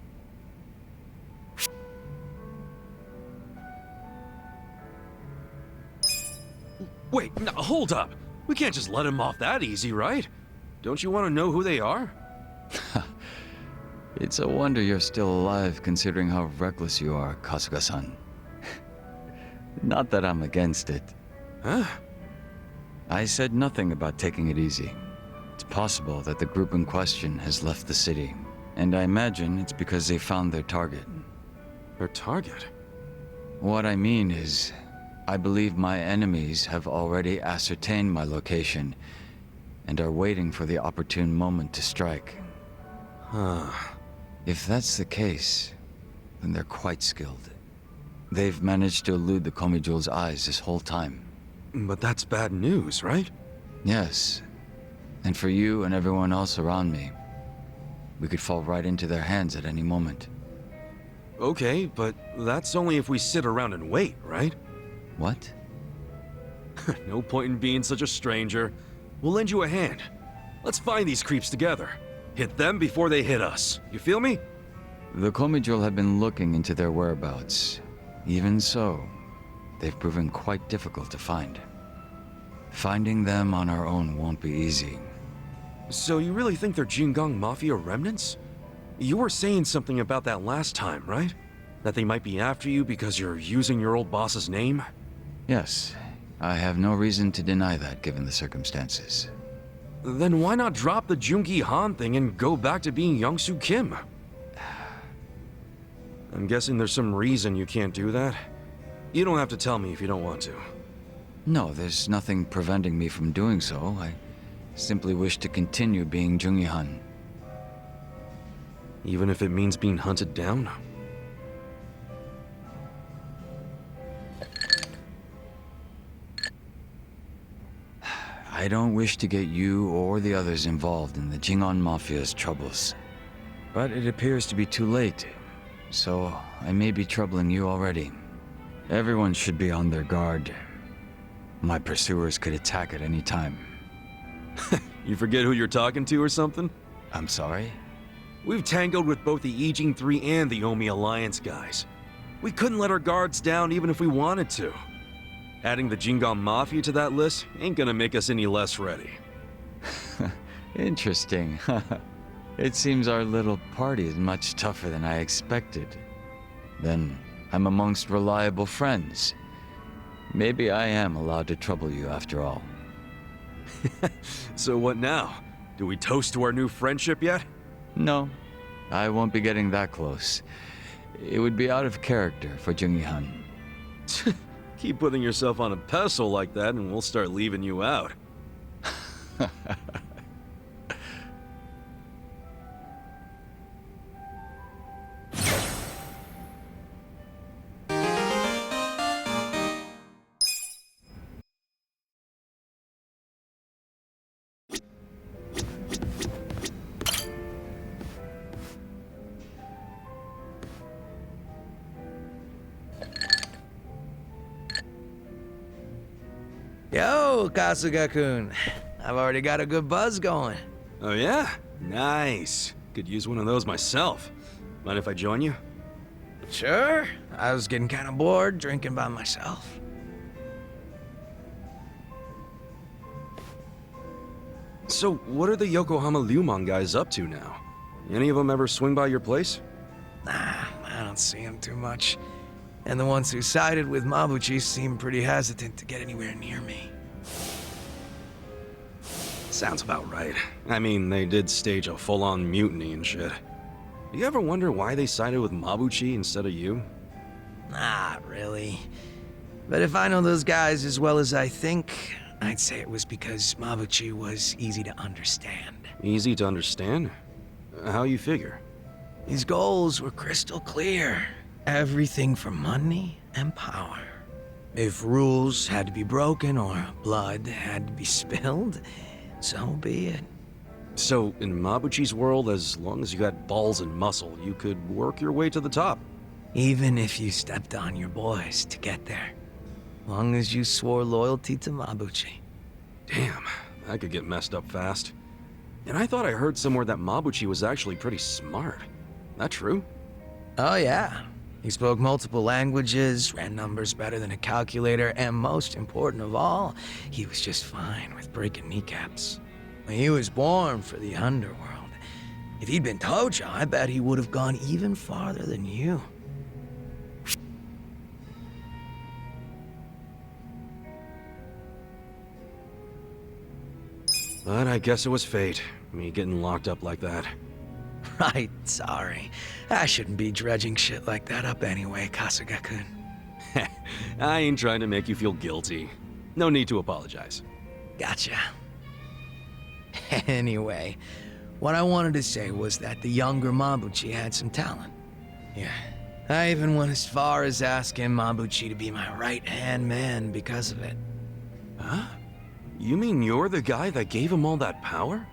Wait, no, hold up! We can't just let him off that easy, right? Don't you want to know who they are? It's a wonder you're still alive, considering how reckless you are, Kasuga-san. Not that I'm against it. Huh? I said nothing about taking it easy. It's possible that the group in question has left the city, and I imagine it's because they found their target. Their target? What I mean is, I believe my enemies have already ascertained my location and are waiting for the opportune moment to strike. Huh. If that's the case, then they're quite skilled. They've managed to elude the Komijo's eyes this whole time. But that's bad news, right? Yes. And for you and everyone else around me, we could fall right into their hands at any moment. Okay, but that's only if we sit around and wait, right? What? No point in being such a stranger. We'll lend you a hand. Let's find these creeps together. Hit them before they hit us. You feel me? The Komijo have been looking into their whereabouts. Even so, they've proven quite difficult to find. Finding them on our own won't be easy. So you really think they're Jingong Mafia remnants? You were saying something about that last time, right? That they might be after you because you're using your old boss's name? Yes, I have no reason to deny that given the circumstances. Then why not drop the Jungi Han thing and go back to being Youngsu Kim? I'm guessing there's some reason you can't do that. You don't have to tell me if you don't want to. No, there's nothing preventing me from doing so. I simply wish to continue being Jungi Han. Even if it means being hunted down? I don't wish to get you or the others involved in the Jingon Mafia's troubles. But it appears to be too late, so I may be troubling you already. Everyone should be on their guard. My pursuers could attack at any time. You forget who you're talking to or something? I'm sorry? We've tangled with both the Ijing 3 and the Omi Alliance guys. We couldn't let our guards down even if we wanted to. Adding the Jingon Mafia to that list ain't gonna make us any less ready. Interesting. It seems our little party is much tougher than I expected. Then I'm amongst reliable friends. Maybe I am allowed to trouble you after all. So what now? Do we toast to our new friendship yet? No, I won't be getting that close. It would be out of character for Jungi Han. Keep putting yourself on a pedestal like that and we'll start leaving you out. So, Kasuga-kun, I've already got a good buzz going. Oh yeah? Nice. Could use one of those myself. Mind if I join you? Sure. I was getting kind of bored drinking by myself. So, what are the Yokohama Lumon guys up to now? Any of them ever swing by your place? Nah, I don't see them too much. And the ones who sided with Mabuchi seem pretty hesitant to get anywhere near me. Sounds about right. I mean, they did stage a full-on mutiny and shit. Do you ever wonder why they sided with Mabuchi instead of you? Not really. But if I know those guys as well as I think, I'd say it was because Mabuchi was easy to understand. Easy to understand? How you figure? His goals were crystal clear. Everything for money and power. If rules had to be broken or blood had to be spilled, so be it. So, in Mabuchi's world, as long as you had balls and muscle, you could work your way to the top. Even if you stepped on your boys to get there. Long as you swore loyalty to Mabuchi. Damn, that could get messed up fast. And I thought I heard somewhere that Mabuchi was actually pretty smart. That true? Oh yeah. He spoke multiple languages, ran numbers better than a calculator, and most important of all, he was just fine with breaking kneecaps. He was born for the underworld. If he'd been Tojo, I bet he would have gone even farther than you. But I guess it was fate, me getting locked up like that. Right, sorry. I shouldn't be dredging shit like that up anyway, Kasuga-kun. I ain't trying to make you feel guilty. No need to apologize. Gotcha. Anyway, what I wanted to say was that the younger Mabuchi had some talent. Yeah, I even went as far as asking Mabuchi to be my right-hand man because of it. Huh? You mean you're the guy that gave him all that power?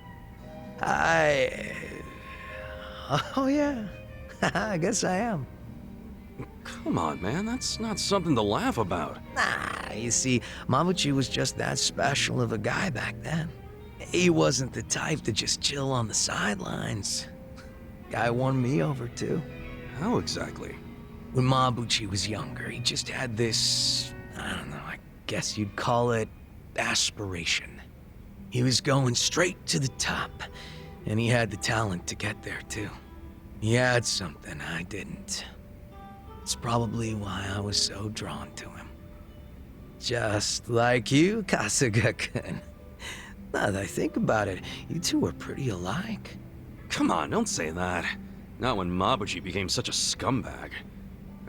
Oh yeah, I guess I am. Come on, man, that's not something to laugh about. Nah, you see, Mabuchi was just that special of a guy back then. He wasn't the type to just chill on the sidelines. Guy won me over too. How exactly? When Mabuchi was younger, he just had this, I don't know, I guess you'd call it aspiration. He was going straight to the top, and he had the talent to get there too. He had something I didn't. It's probably why I was so drawn to him. Just like you, Kasuga-kun. Now that I think about it, you two are pretty alike. Come on, don't say that. Not when Mabuchi became such a scumbag.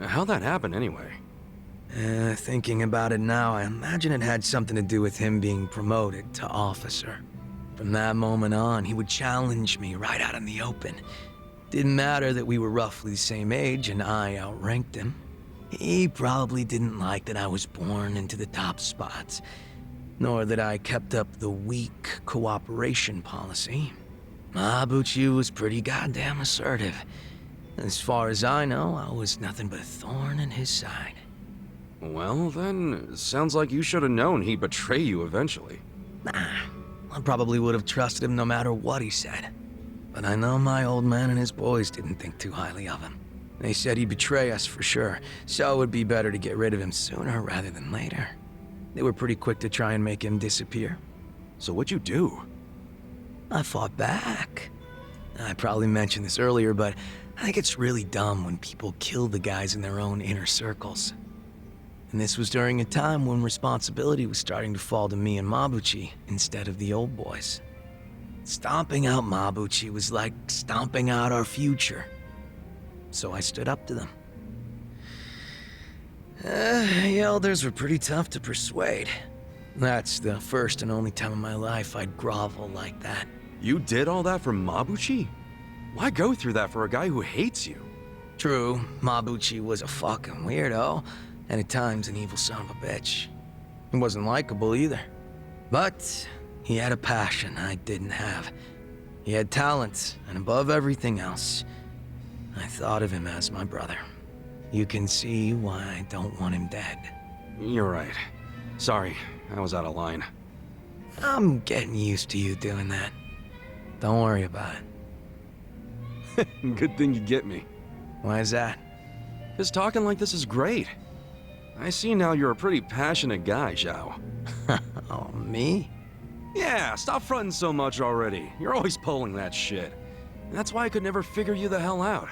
How'd that happen anyway? Thinking about it now, I imagine it had something to do with him being promoted to officer. From that moment on, he would challenge me right out in the open. Didn't matter that we were roughly the same age and I outranked him. He probably didn't like that I was born into the top spots, nor that I kept up the weak cooperation policy. Mabuchi was pretty goddamn assertive. As far as I know, I was nothing but a thorn in his side. Well, then, sounds like you should have known he'd betray you eventually. Nah, I probably would have trusted him no matter what he said. But I know my old man and his boys didn't think too highly of him. They said he'd betray us for sure, so it would be better to get rid of him sooner rather than later. They were pretty quick to try and make him disappear. So what'd you do? I fought back. I probably mentioned this earlier, but I think it's really dumb when people kill the guys in their own inner circles. And this was during a time when responsibility was starting to fall to me and Mabuchi instead of the old boys. Stomping out Mabuchi was like stomping out our future. So I stood up to them. The elders were pretty tough to persuade. That's the first and only time in my life I'd grovel like that. You did all that for Mabuchi? Why go through that for a guy who hates you? True, Mabuchi was a fucking weirdo, and at times an evil son of a bitch. He wasn't likable either. But he had a passion I didn't have. He had talent, and above everything else, I thought of him as my brother. You can see why I don't want him dead. You're right. Sorry, I was out of line. I'm getting used to you doing that. Don't worry about it. Good thing you get me. Why is that? Because talking like this is great. I see now you're a pretty passionate guy, Zhao. Oh, me? Yeah, stop fronting so much already. You're always pulling that shit. And that's why I could never figure you the hell out.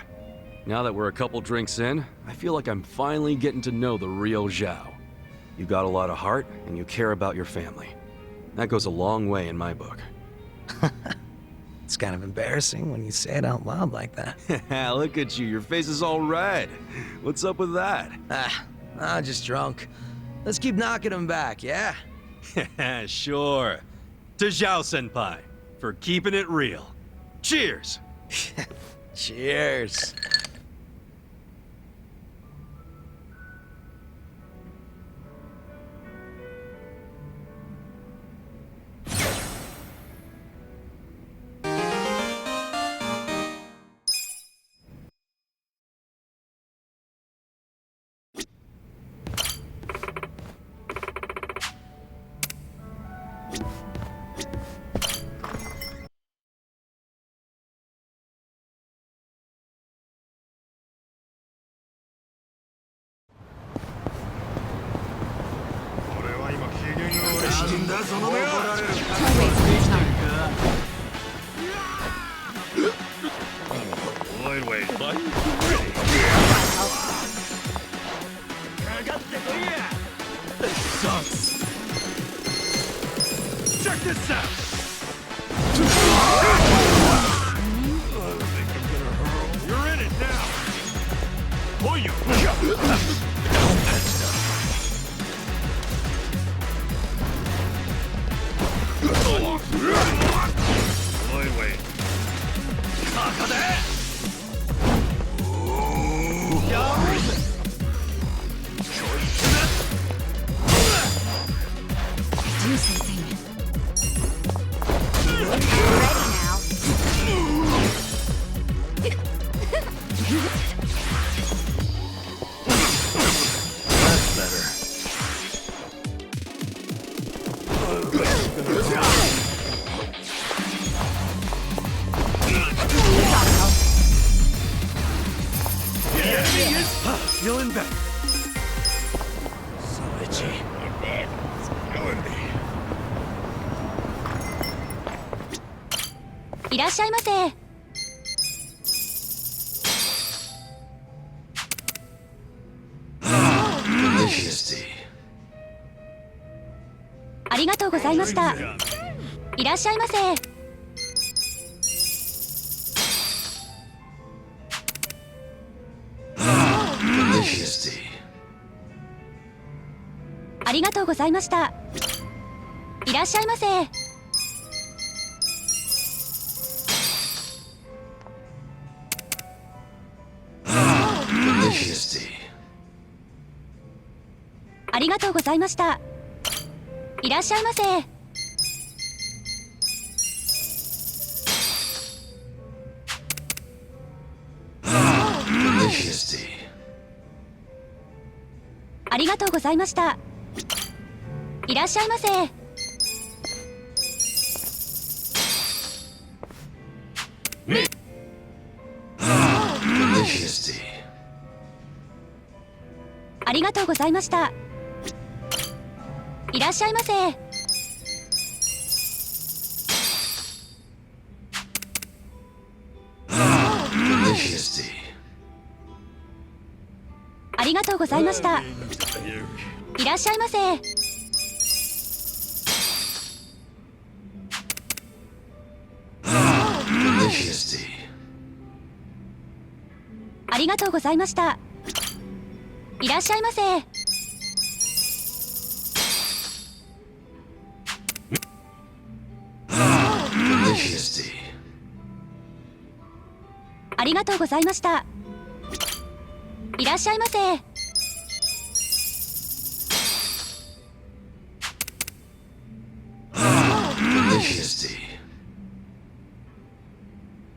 Now that we're a couple drinks in, I feel like I'm finally getting to know the real Zhao. You got a lot of heart, and you care about your family. That goes a long way in my book. It's kind of embarrassing when you say it out loud like that. Look at you, your face is all red. What's up with that? I'm just drunk. Let's keep knocking them back, yeah? Sure. To Zhao-senpai, for keeping it real. Cheers! Cheers. Don't waste your time. Check this out! You're in it now! Oh, you! Wait. Do something. Ready now. That's better. Feeling better. So itchy. It's killing me. いらっしゃいませ。ありがとうございました。いらっしゃいませ。ありがとうございました。いらっしゃいませ。ありがとうございました。いらっしゃいませ。ありがとうございました。いらっしゃいませ。ありがとうございました。いらっしゃいませ。ありがとうございました。いらっしゃいませ。ありがとうございました。いらっしゃいませ。ありがとうございました。いらっしゃいませ。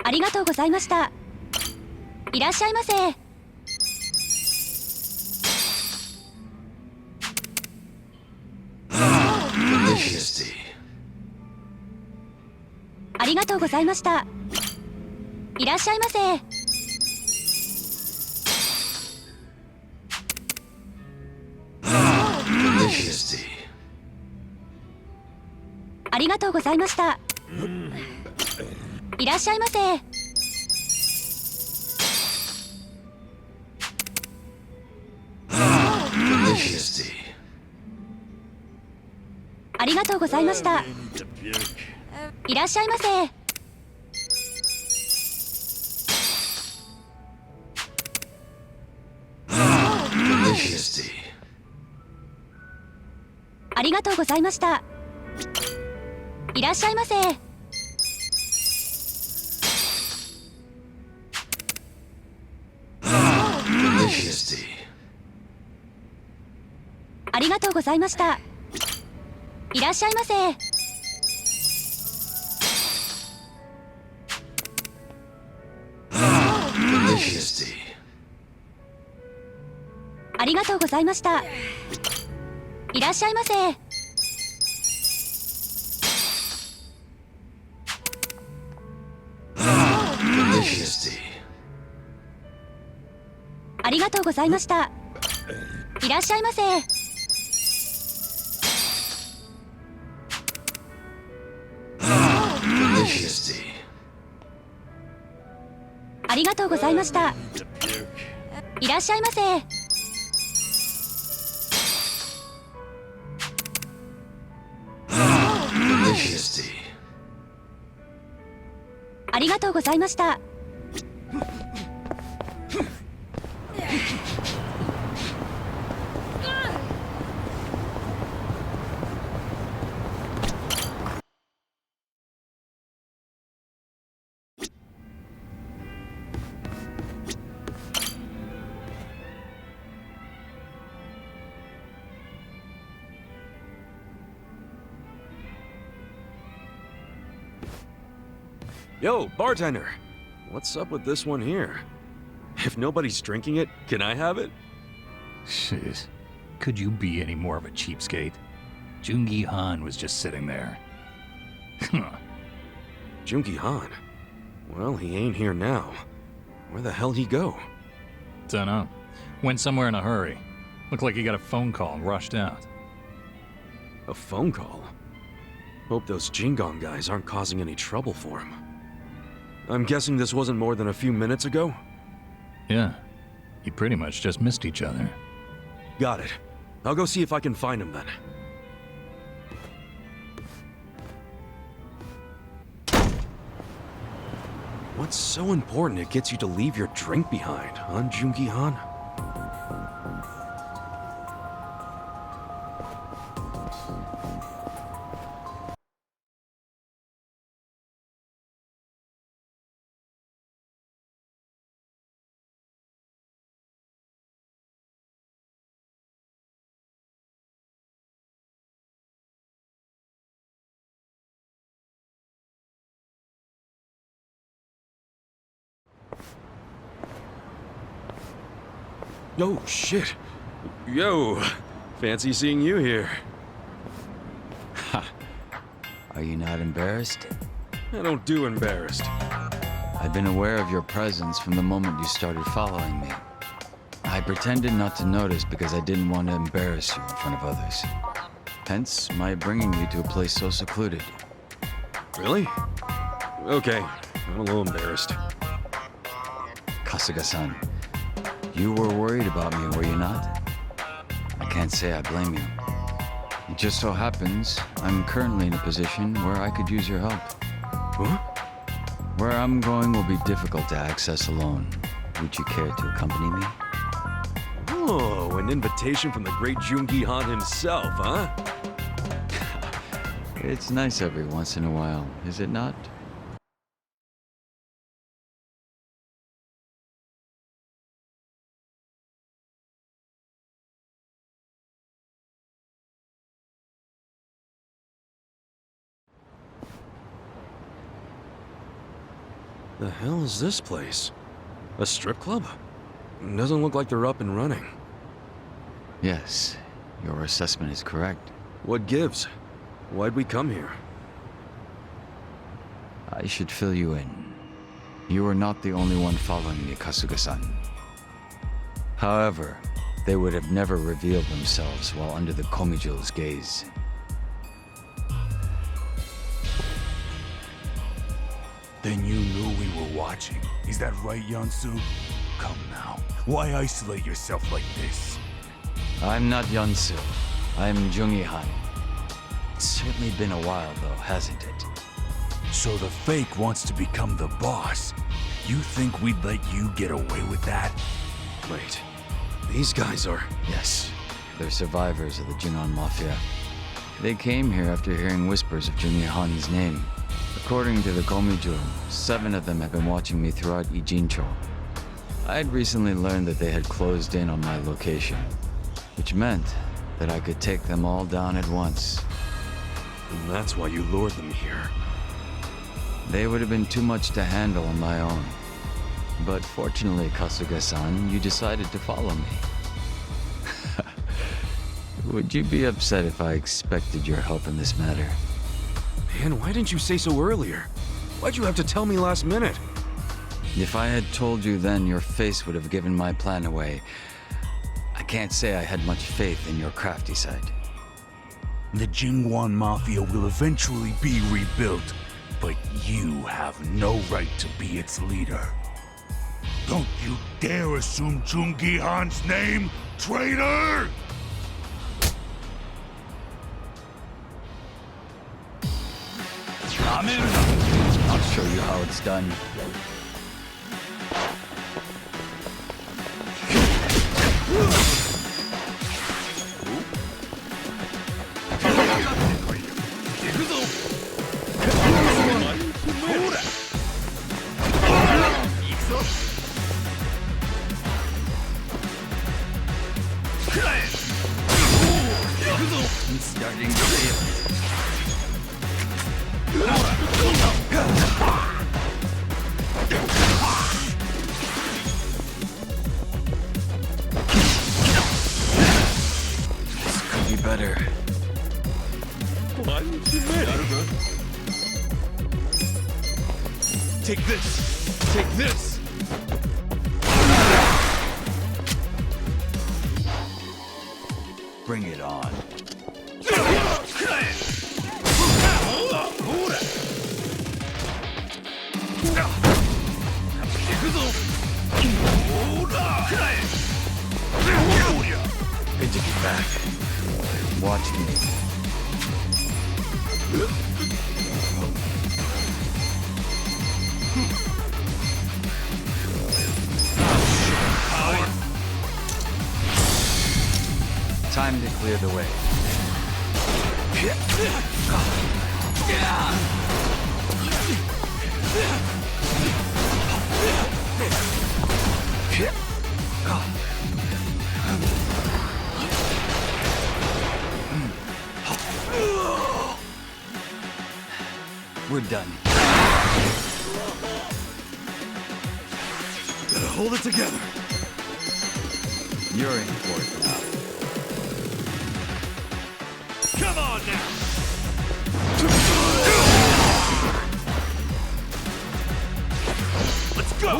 ありがとうございました。いらっしゃいませ。とうございました。いらっしゃいませ。ありがとうございました。いらっしゃいませ。ありがとうございました。いらっしゃいませ。ありがとうございました。いらっしゃいませ。ありがとうございました。いらっしゃいませ。ありがとうございました。いらっしゃいませ。ありがとうございました。いらっしゃいませ。ありがとうございました。いらっしゃいませ。ありがとうございました。Yo, bartender! What's up with this one here? If nobody's drinking it, can I have it? Shiz. Could you be any more of a cheapskate? Jungi Han was just sitting there. Jungi Han? Well, he ain't here now. Where the hell'd he go? Dunno. Went somewhere in a hurry. Looked like he got a phone call and rushed out. A phone call? Hope those Jingong guys aren't causing any trouble for him. I'm guessing this wasn't more than a few minutes ago? Yeah. You pretty much just missed each other. Got it. I'll go see if I can find him then. What's so important it gets you to leave your drink behind, huh, Jungi Han? Oh, shit. Yo, fancy seeing you here. Are you not embarrassed? I don't do embarrassed. I've been aware of your presence from the moment you started following me. I pretended not to notice because I didn't want to embarrass you in front of others. Hence, my bringing you to a place so secluded. Really? Okay, I'm a little embarrassed. Kasuga-san, you were worried about me, were you not? I can't say I blame you. It just so happens I'm currently in a position where I could use your help. Huh? Where I'm going will be difficult to access alone. Would you care to accompany me? Oh, an invitation from the great Jungi Han himself, huh? It's nice every once in a while, is it not? The hell is this place? A strip club? Doesn't look like they're up and running. Yes, your assessment is correct. What gives? Why'd we come here? I should fill you in. You are not the only one following me, Kasuga-san. However, they would have never revealed themselves while under the Komijo's gaze. Then you knew we were watching. Is that right, Yansu? Come now. Why isolate yourself like this? I'm not Yansu. I'm Jungi-han. It's certainly been a while, though, hasn't it? So the fake wants to become the boss. You think we'd let you get away with that? Wait, these guys are... Yes, they're survivors of the Junon Mafia. They came here after hearing whispers of Jungi-han's name. According to the Komijo, 7 of them have been watching me throughout Ijincho. I had recently learned that they had closed in on my location, which meant that I could take them all down at once. And that's why you lured them here. They would have been too much to handle on my own. But fortunately, Kasuga-san, you decided to follow me. Would you be upset if I expected your help in this matter? Man, why didn't you say so earlier? Why'd you have to tell me last minute? If I had told you then, your face would have given my plan away. I can't say I had much faith in your crafty side. The Jingwan Mafia will eventually be rebuilt, but you have no right to be its leader. Don't you dare assume Jungi-han's name, traitor! I'll show you how it's done. I'm starting to feel it. This could be better. Take this! Take this! Bring it on. Good to be back. Watch me. Time to clear the way. We're done. Gotta hold it together. You're in for it now. Come on now! Let's go!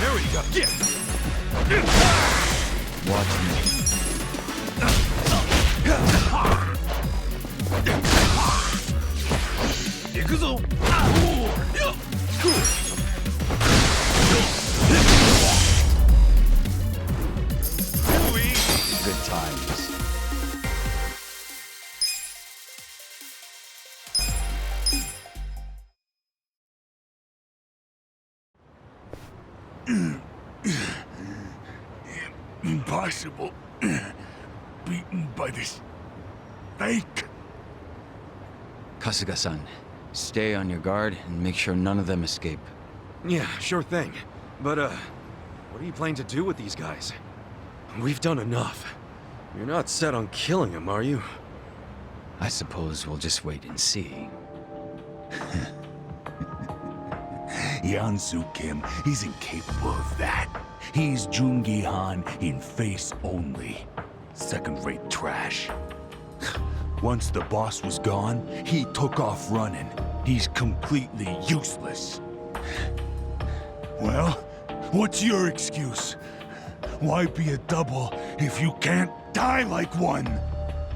There we go. Yeah. Watch me. Yakuza! Good times. Impossible. Beaten by this fake. Kasuga-san, stay on your guard and make sure none of them escape. Yeah, sure thing. But, what are you planning to do with these guys? We've done enough. You're not set on killing them, are you? I suppose we'll just wait and see. Yansu Kim isn't capable of that. He's Jungi-han in face only. Second-rate trash. Once the boss was gone, he took off running. He's completely useless. Well, what's your excuse? Why be a double if you can't die like one?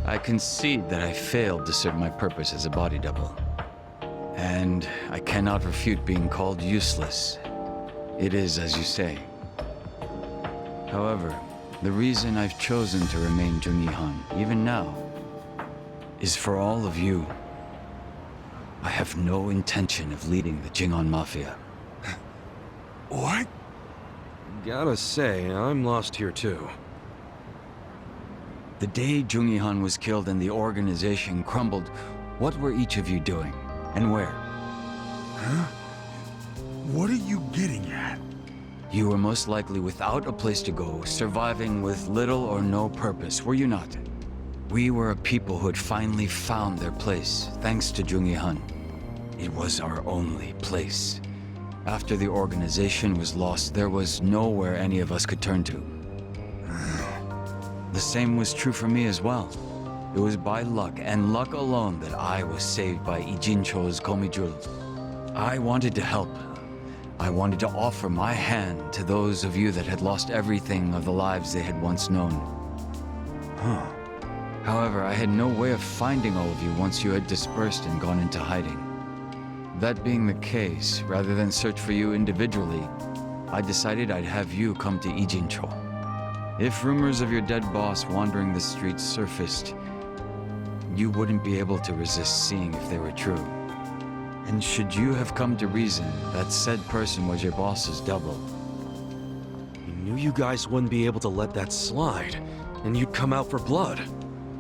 I concede that I failed to serve my purpose as a body double. And I cannot refute being called useless. It is as you say. However, the reason I've chosen to remain Jungi-han, even now, is for all of you. I have no intention of leading the Jingon Mafia. What? Gotta say, I'm lost here too. The day Jungi-han was killed and the organization crumbled, what were each of you doing? And where? Huh? What are you getting at? You were most likely without a place to go, surviving with little or no purpose, were you not? We were a people who had finally found their place, thanks to Jungi-han. It was our only place. After the organization was lost, there was nowhere any of us could turn to. The same was true for me as well. It was by luck, and luck alone, that I was saved by Ijincho's Komijul. I wanted to help. I wanted to offer my hand to those of you that had lost everything of the lives they had once known. However, I had no way of finding all of you once you had dispersed and gone into hiding. That being the case, rather than search for you individually, I decided I'd have you come to Ijincho. If rumors of your dead boss wandering the streets surfaced, you wouldn't be able to resist seeing if they were true. And should you have come to reason that said person was your boss's double, You knew you guys wouldn't be able to let that slide, and you'd come out for blood.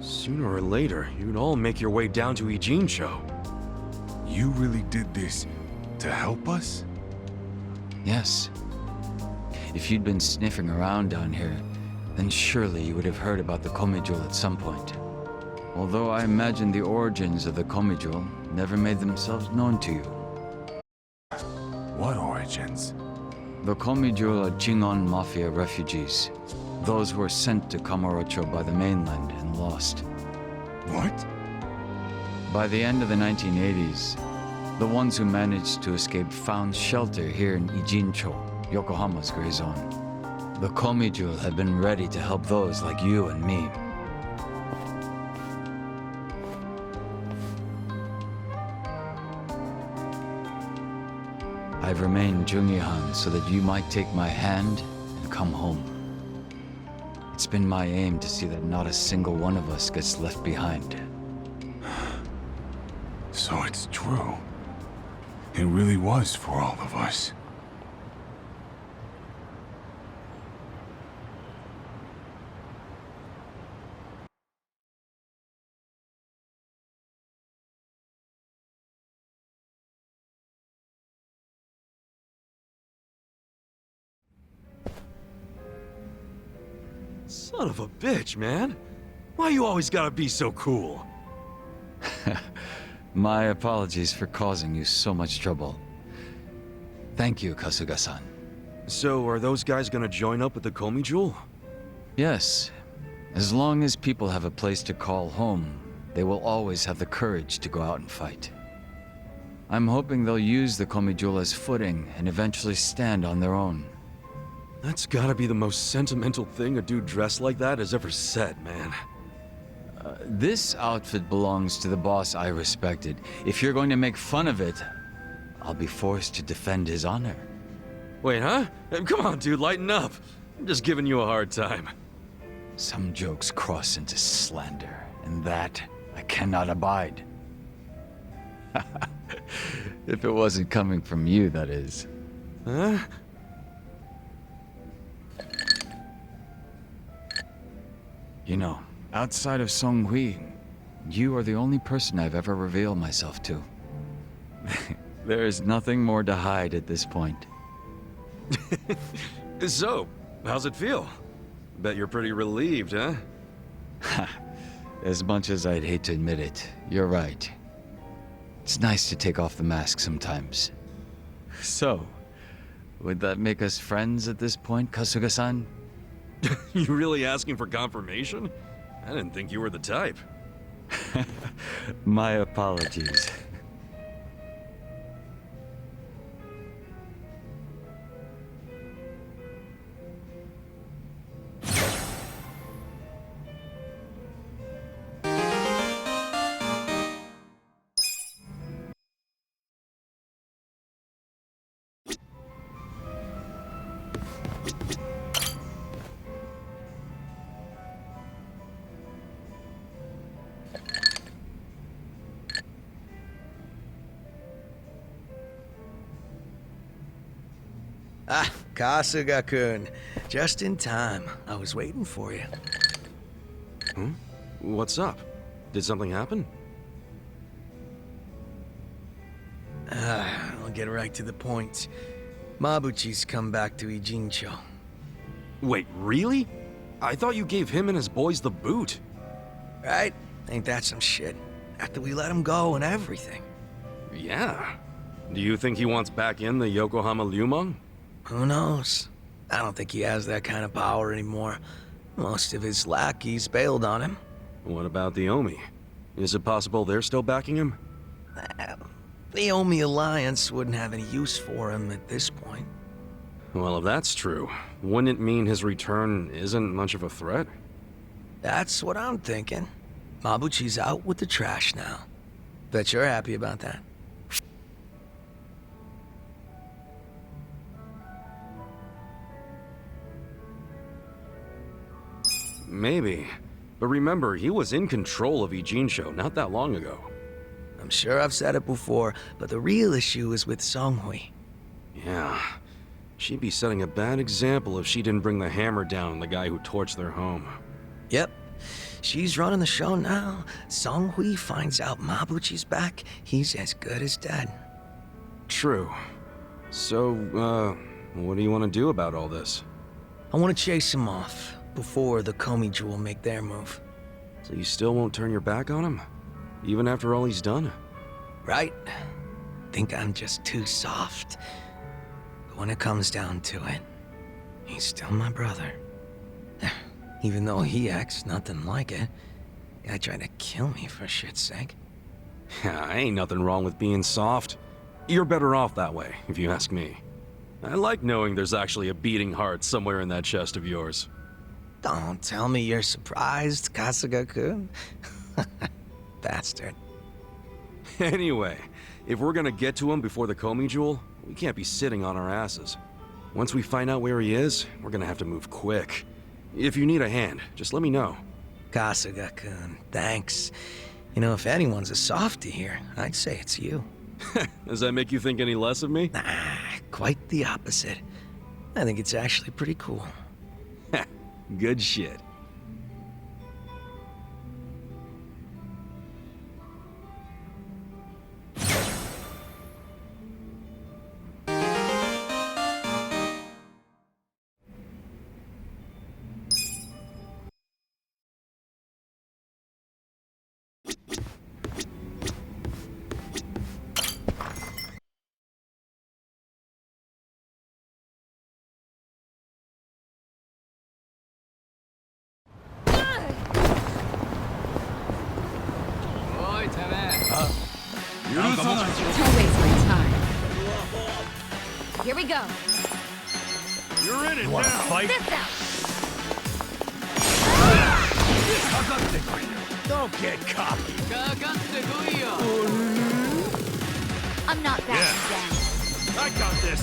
Sooner or later, you'd all make your way down to Ijincho. You really did this to help us? yes. If you'd been sniffing around down here, then surely you would have heard about the Komijul at some point. Although I imagine the origins of the Komijul never made themselves known to you. What origins? The Komijul are Jingon Mafia refugees. Those who were sent to Kamurocho by the mainland and lost. What? By the end of the 1980s, the ones who managed to escape found shelter here in Ijincho, Yokohama's gray zone. The Komijul have been ready to help those like you and me. I've remained Jungi-han so that you might take my hand and come home. It's been my aim to see that not a single one of us gets left behind. So it's true. It really was for all of us. Son of a bitch, man. Why you always gotta be so cool? My apologies for causing you so much trouble. Thank you, Kasuga-san. So, are those guys gonna join up with the Komijul? Yes. As long as people have a place to call home, they will always have the courage to go out and fight. I'm hoping they'll use the Komijul as footing and eventually stand on their own. That's gotta be the most sentimental thing a dude dressed like that has ever said, man. This outfit belongs to the boss I respected. If you're going to make fun of it, I'll be forced to defend his honor. Wait, huh? Come on, dude, lighten up. I'm just giving you a hard time. Some jokes cross into slander, and that I cannot abide. If it wasn't coming from you, that is. Huh? You know, outside of Song Hui, you are the only person I've ever revealed myself to. There is nothing more to hide at this point. So, how's it feel? Bet you're pretty relieved, huh? As much as I'd hate to admit it, you're right. It's nice to take off the mask sometimes. So, would that make us friends at this point, Kasuga-san? You really asking for confirmation? I didn't think you were the type. My apologies. Ah, Kasuga-kun. Just in time. I was waiting for you. What's up? Did something happen? I'll get right to the point. Mabuchi's come back to Ijincho. Wait, really? I thought you gave him and his boys the boot. Right? Ain't that some shit? After we let him go and everything. Yeah. Do you think he wants back in the Yokohama Lumon? Who knows? I don't think he has that kind of power anymore. Most of his lackeys bailed on him. What about the Omi? Is it possible they're still backing him? The Omi Alliance wouldn't have any use for him at this point. Well, if that's true, wouldn't it mean his return isn't much of a threat? That's what I'm thinking. Mabuchi's out with the trash now. Bet you're happy about that. Maybe. But remember, he was in control of Ijincho not that long ago. I'm sure I've said it before, but the real issue is with Songhui. Yeah. She'd be setting a bad example if she didn't bring the hammer down on the guy who torched their home. Yep. She's running the show now. Songhui finds out Mabuchi's back, he's as good as dead. True. So, what do you want to do about all this? I want to chase him off before the Komi Jewel make their move. So you still won't turn your back on him? Even after all he's done? Right? Think I'm just too soft. But when it comes down to it, he's still my brother. Even though he acts nothing like it. Guy tried to kill me for shit's sake. Yeah, ain't nothing wrong with being soft. You're better off that way, if you ask me. I like knowing there's actually a beating heart somewhere in that chest of yours. Don't tell me you're surprised, Kasuga-kun. Bastard. Anyway, if we're gonna get to him before the Komi Jewel, we can't be sitting on our asses. Once we find out where he is, we're gonna have to move quick. If you need a hand, just let me know. Kasuga-kun, thanks. You know, if anyone's a softie here, I'd say it's you. Does that make you think any less of me? Nah, quite the opposite. I think it's actually pretty cool. Good shit. Don't waste my time. Here we go. You're in it now. Fight? This out. Don't get cocky. I'm not backing down. I got this.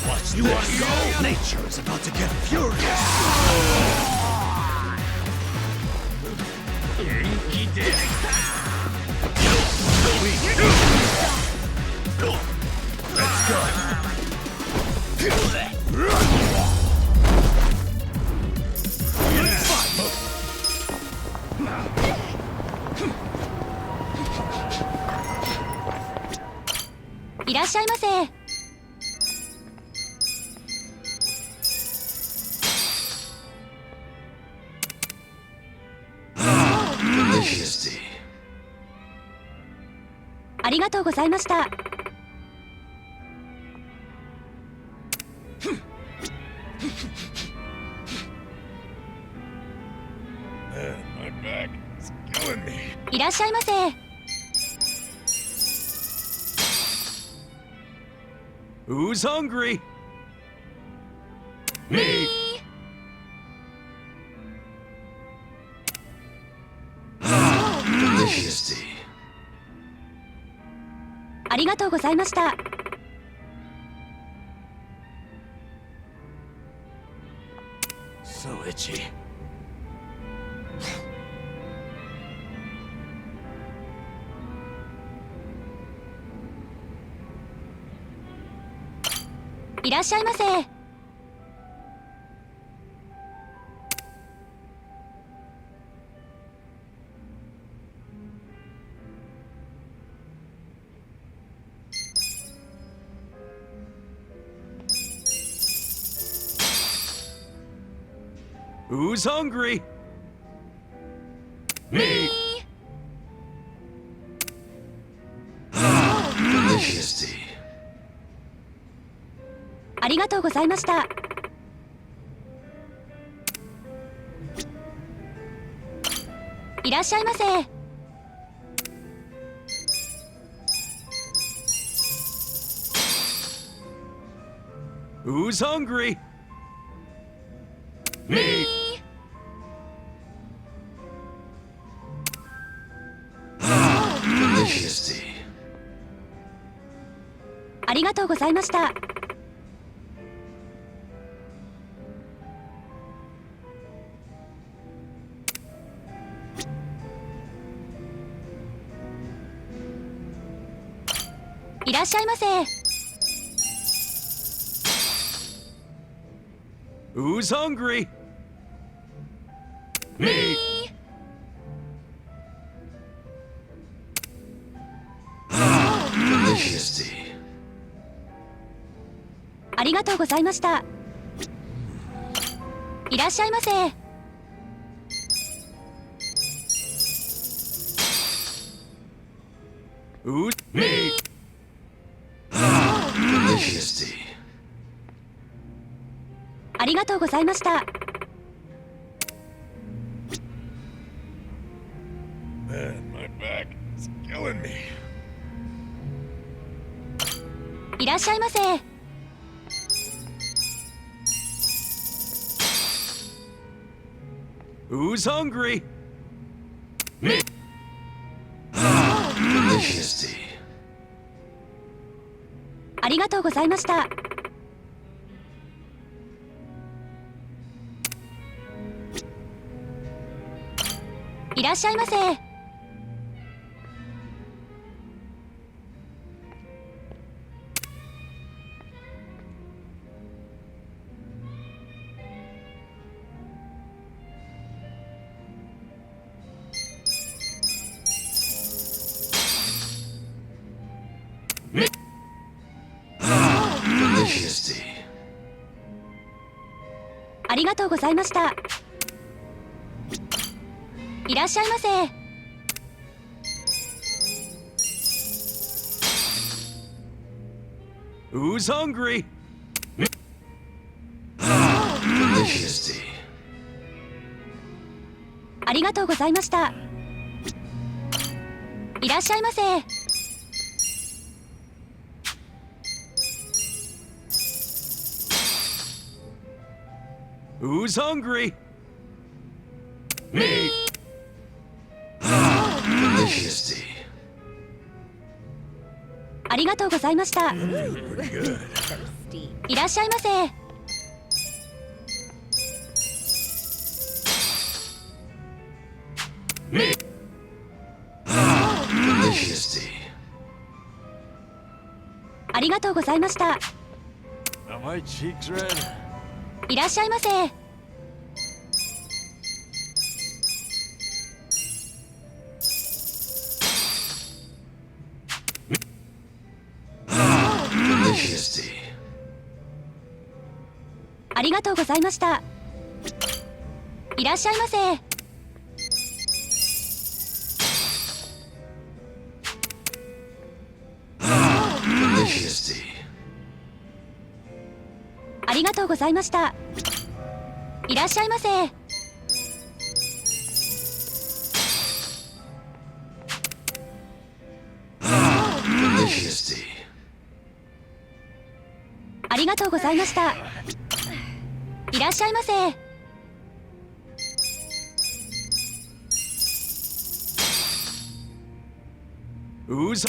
Watch you want to go? Nature is about to get furious. Let's go.いらっしゃいませ。Delicious. ありがとうございました。My back. It's いらっしゃいませ。 Who's hungry? Me. Delicious tea. ありがとうございました。 So itchy. いらっしゃいませ。 Who's hungry? Me. Delicious tea. ありがとうございました。 いらっしゃいませ。 Who's hungry? Me. Delicious tea. ありがとうございました。 いらっしゃいませ。 Who's hungry? Me. Delicious tea. ありがとうございました。 いらっしゃいませ。 Who's me? Delicious tea. ありがとうございました。 Man, my back is killing me. いらっしゃいませ。 Who's hungry? Delicious tea. ありがとうございました。 いらっしゃいませ。 Delicious tea. ありがとうございました。 いらっしゃいませ。 Who's hungry? Delicious tea. ありがとうございました。 いらっしゃいませ。 Who's hungry? Delicious tea. ありがとうございました。 Pretty good. いらっしゃいませ。 Delicious tea. ありがとうございました。 Are my cheeks red? いらっしゃいませ。 Delicious tea. ありがとうございました。いらっしゃいませ。 Delicious tea. ありがとうございました。いらっしゃいませ。Majesty. ありがとうございました。いらっしゃいませ。Who's...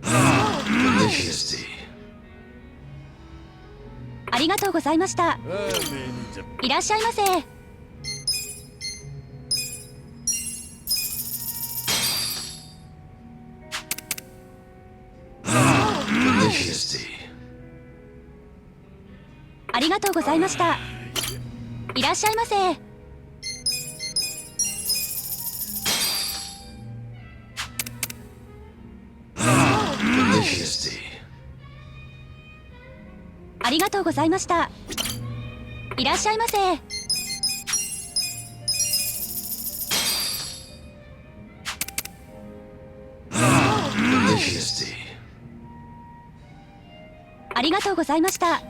Majesty. ありがとうございました。いらっしゃいませ。Majesty. ありがとうございました。いらっしゃいませ。Majesty. ありがとうございました。いらっしゃいませ。Majesty. ありがとうございました。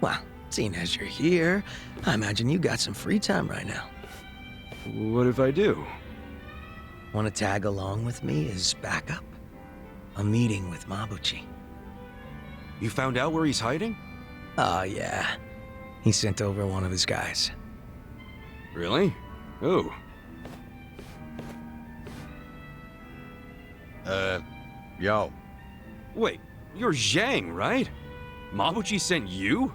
Well, seeing as you're here, I imagine you got some free time right now. What if I do? Want to tag along with me as backup? A meeting with Mabuchi. You found out where he's hiding? Oh, yeah. He sent over one of his guys. Really? Who? Yo. Wait, you're Zhang, right? Mabuchi sent you?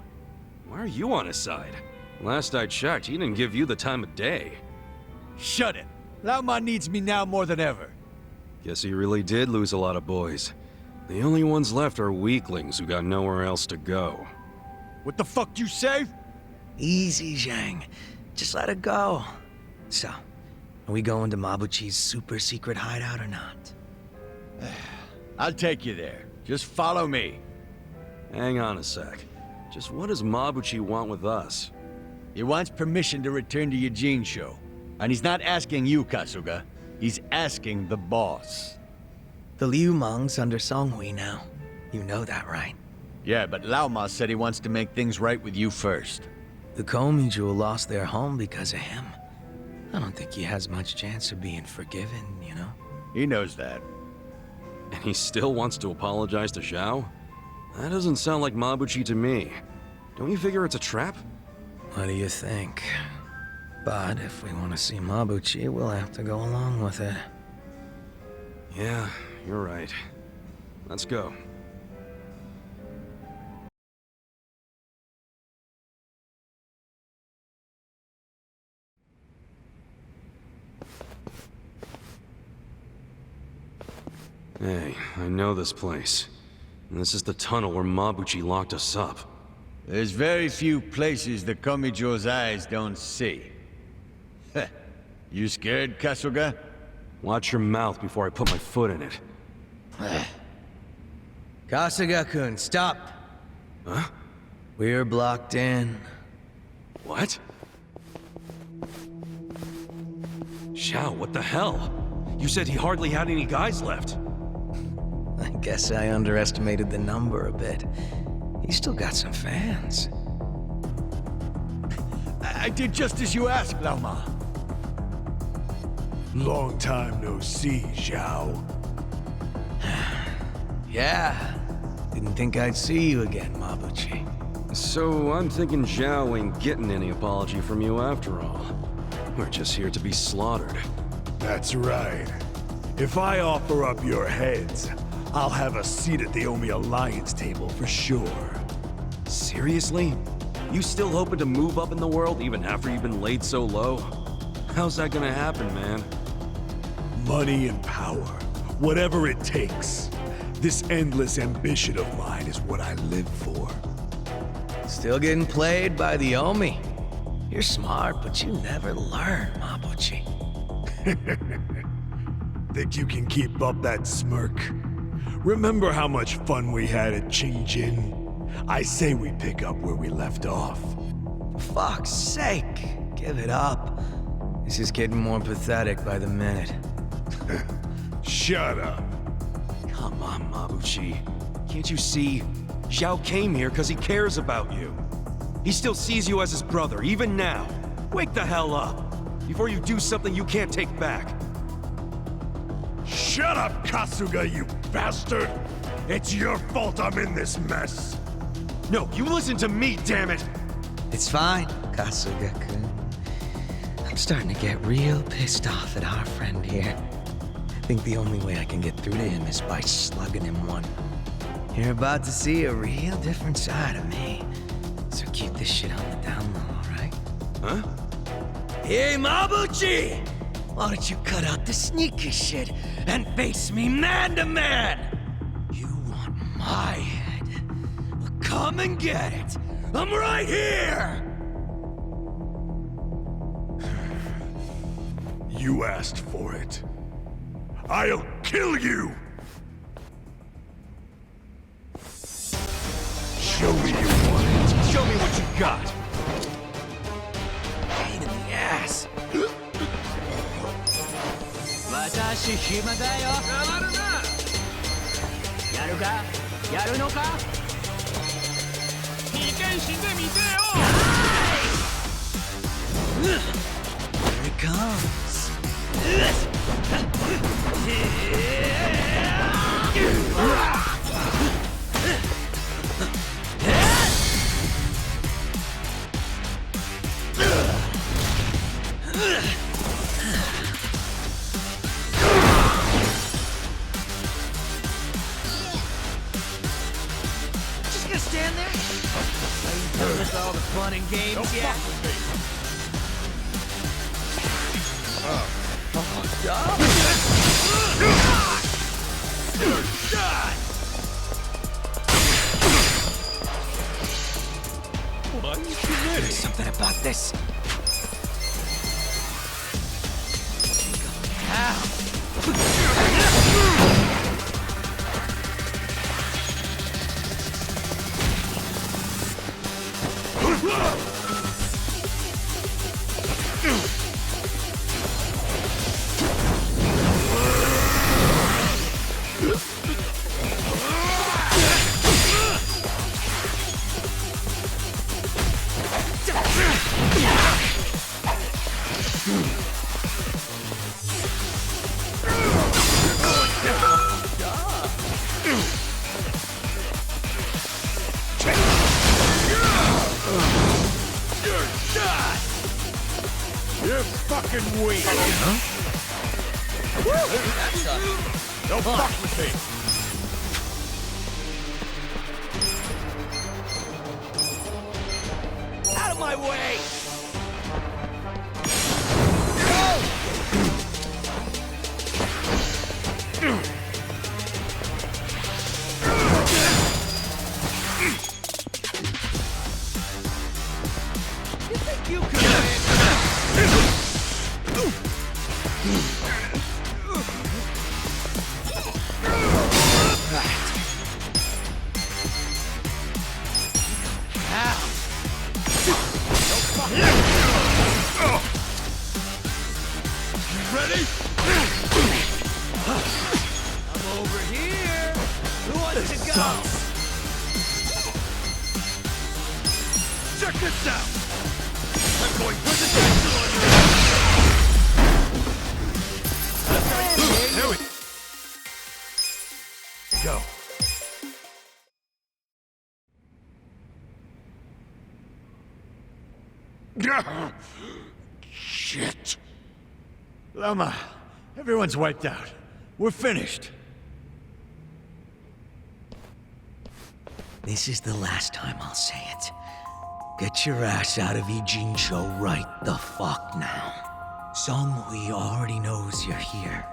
Why are you on his side? Last I checked, he didn't give you the time of day. Shut it. Lao Ma needs me now more than ever. Guess he really did lose a lot of boys. The only ones left are weaklings who got nowhere else to go. What the fuck you say? Easy, Zhang. Just let it go. So, are we going to Mabuchi's super secret hideout or not? I'll take you there. Just follow me. Hang on a sec. Just what does Mabuchi want with us? He wants permission to return to Eugene show. And he's not asking you, Kasuga. He's asking the boss. The Liu Mang's under Songhui now. You know that, right? Yeah, but Lao Ma said he wants to make things right with you first. The Komi lost their home because of him. I don't think he has much chance of being forgiven, you know? He knows that. And he still wants to apologize to Zhao? That doesn't sound like Mabuchi to me. Don't you figure it's a trap? What do you think? But if we want to see Mabuchi, we'll have to go along with it. Yeah, you're right. Let's go. Hey, I know this place. This is the tunnel where Mabuchi locked us up. There's very few places the Komijo's eyes don't see. Heh. You scared, Kasuga? Watch your mouth before I put my foot in it. Kasuga-kun, stop! Huh? We're blocked in. What? Zhao, what the hell? You said he hardly had any guys left. I guess I underestimated the number a bit. He's still got some fans. I did just as you asked, Lao Ma. Long time no see, Zhao. Yeah. Didn't think I'd see you again, Mabuchi. So I'm thinking Zhao ain't getting any apology from you after all. We're just here to be slaughtered. That's right. If I offer up your heads, I'll have a seat at the Omi Alliance table for sure. Seriously? You still hoping to move up in the world even after you've been laid so low? How's that gonna happen, man? Money and power. Whatever it takes. This endless ambition of mine is what I live for. Still getting played by the Omi. You're smart, but you never learn, Mabuchi. Think you can keep up that smirk? Remember how much fun we had at Qingjin? I say we pick up where we left off. For fuck's sake, give it up. This is getting more pathetic by the minute. Shut up. Come on, Mabuchi. Can't you see? Zhao came here because he cares about you. He still sees you as his brother, even now. Wake the hell up, before you do something you can't take back. Shut up, Kasuga, you bastard! It's your fault I'm in this mess. No, you listen to me, damn it! It's fine, Kasuga-kun. I'm starting to get real pissed off at our friend here. I think the only way I can get through to him is by slugging him one. You're about to see a real different side of me. So keep this shit on the down low, alright? Huh? Hey, Mabuchi! Why don't you cut out the sneaky shit and face me man to man? You want my head? Well, come and get it. I'm right here! You asked for it. I'll kill you! Show me you want it. Show me what you got! Pain in the ass. 私暇だよ。やるか？やるのか？意見してみてよ。Here it comes. Just gonna stand there? Are you done with all the fun and games yet? There's something about this. You're fucking weak. Huh? Don't fuck with me. Out of my way! You think you could Ready? I'm over here! Who wants to go? Check this out! I'm going presidential on your... Here we go. Shit. Lama, everyone's wiped out. We're finished. This is the last time I'll say it. Get your ass out of Ijincho right the fuck now. Songhui already knows you're here.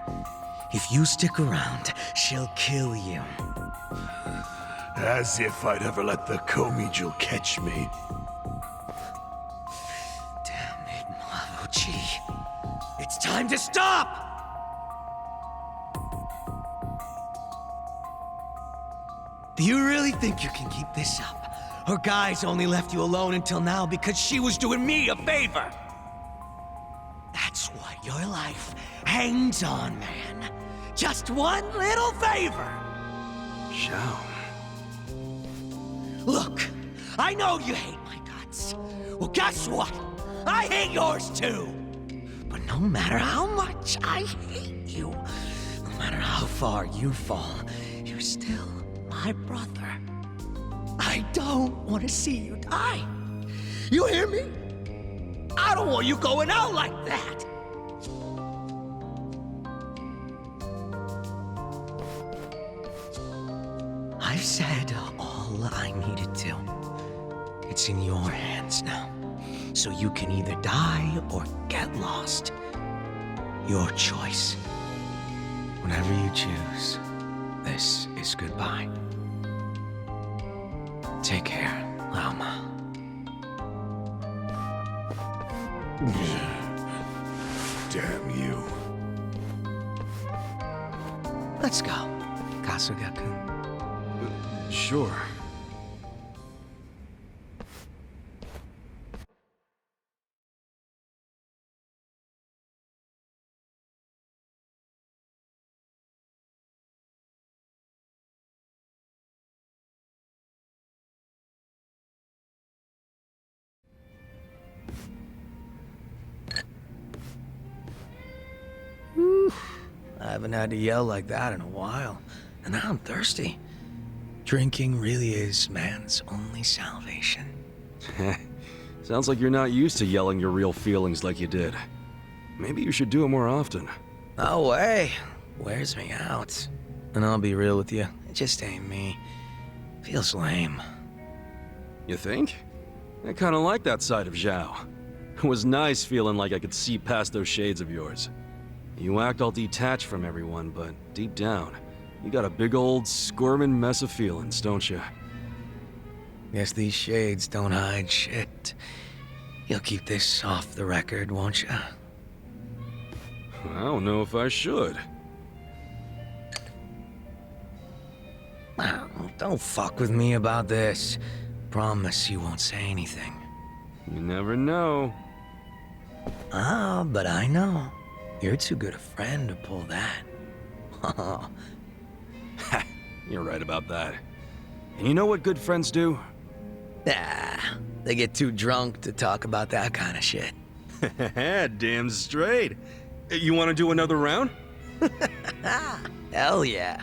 If you stick around, she'll kill you. As if I'd ever let the Komijul catch me. time to stop! Do you really think you can keep this up? Her guys only left you alone until now because she was doing me a favor. That's what your life hangs on, man. Just one little favor. Zhao. Look, I know you hate my guts. Well, guess what? I hate yours too. But no matter how much I hate you, no matter how far you fall, you're still my brother. I don't want to see you die. You hear me? I don't want you going out like that. I've said all I needed to. It's in your hands now. So you can either die or get lost. Your choice. Whenever you choose, this is goodbye. Take care, Lama. Damn you. Let's go, Kasuga-kun. Sure. I haven't had to yell like that in a while, and now I'm thirsty. Drinking really is man's only salvation. Sounds like you're not used to yelling your real feelings like you did. Maybe you should do it more often. No way. Wears me out. And I'll be real with you, it just ain't me. Feels lame. You think? I kinda like that side of Zhao. It was nice feeling like I could see past those shades of yours. You act all detached from everyone, but deep down, you got a big old squirming mess of feelings, don't you? Guess these shades don't hide shit. You'll keep this off the record, won't you? I don't know if I should. Don't fuck with me about this. Promise you won't say anything. You never know. Ah, but I know. You're too good a friend to pull that. You're right about that. And you know what good friends do? They get too drunk to talk about that kind of shit. Damn straight. You want to do another round? Hell yeah.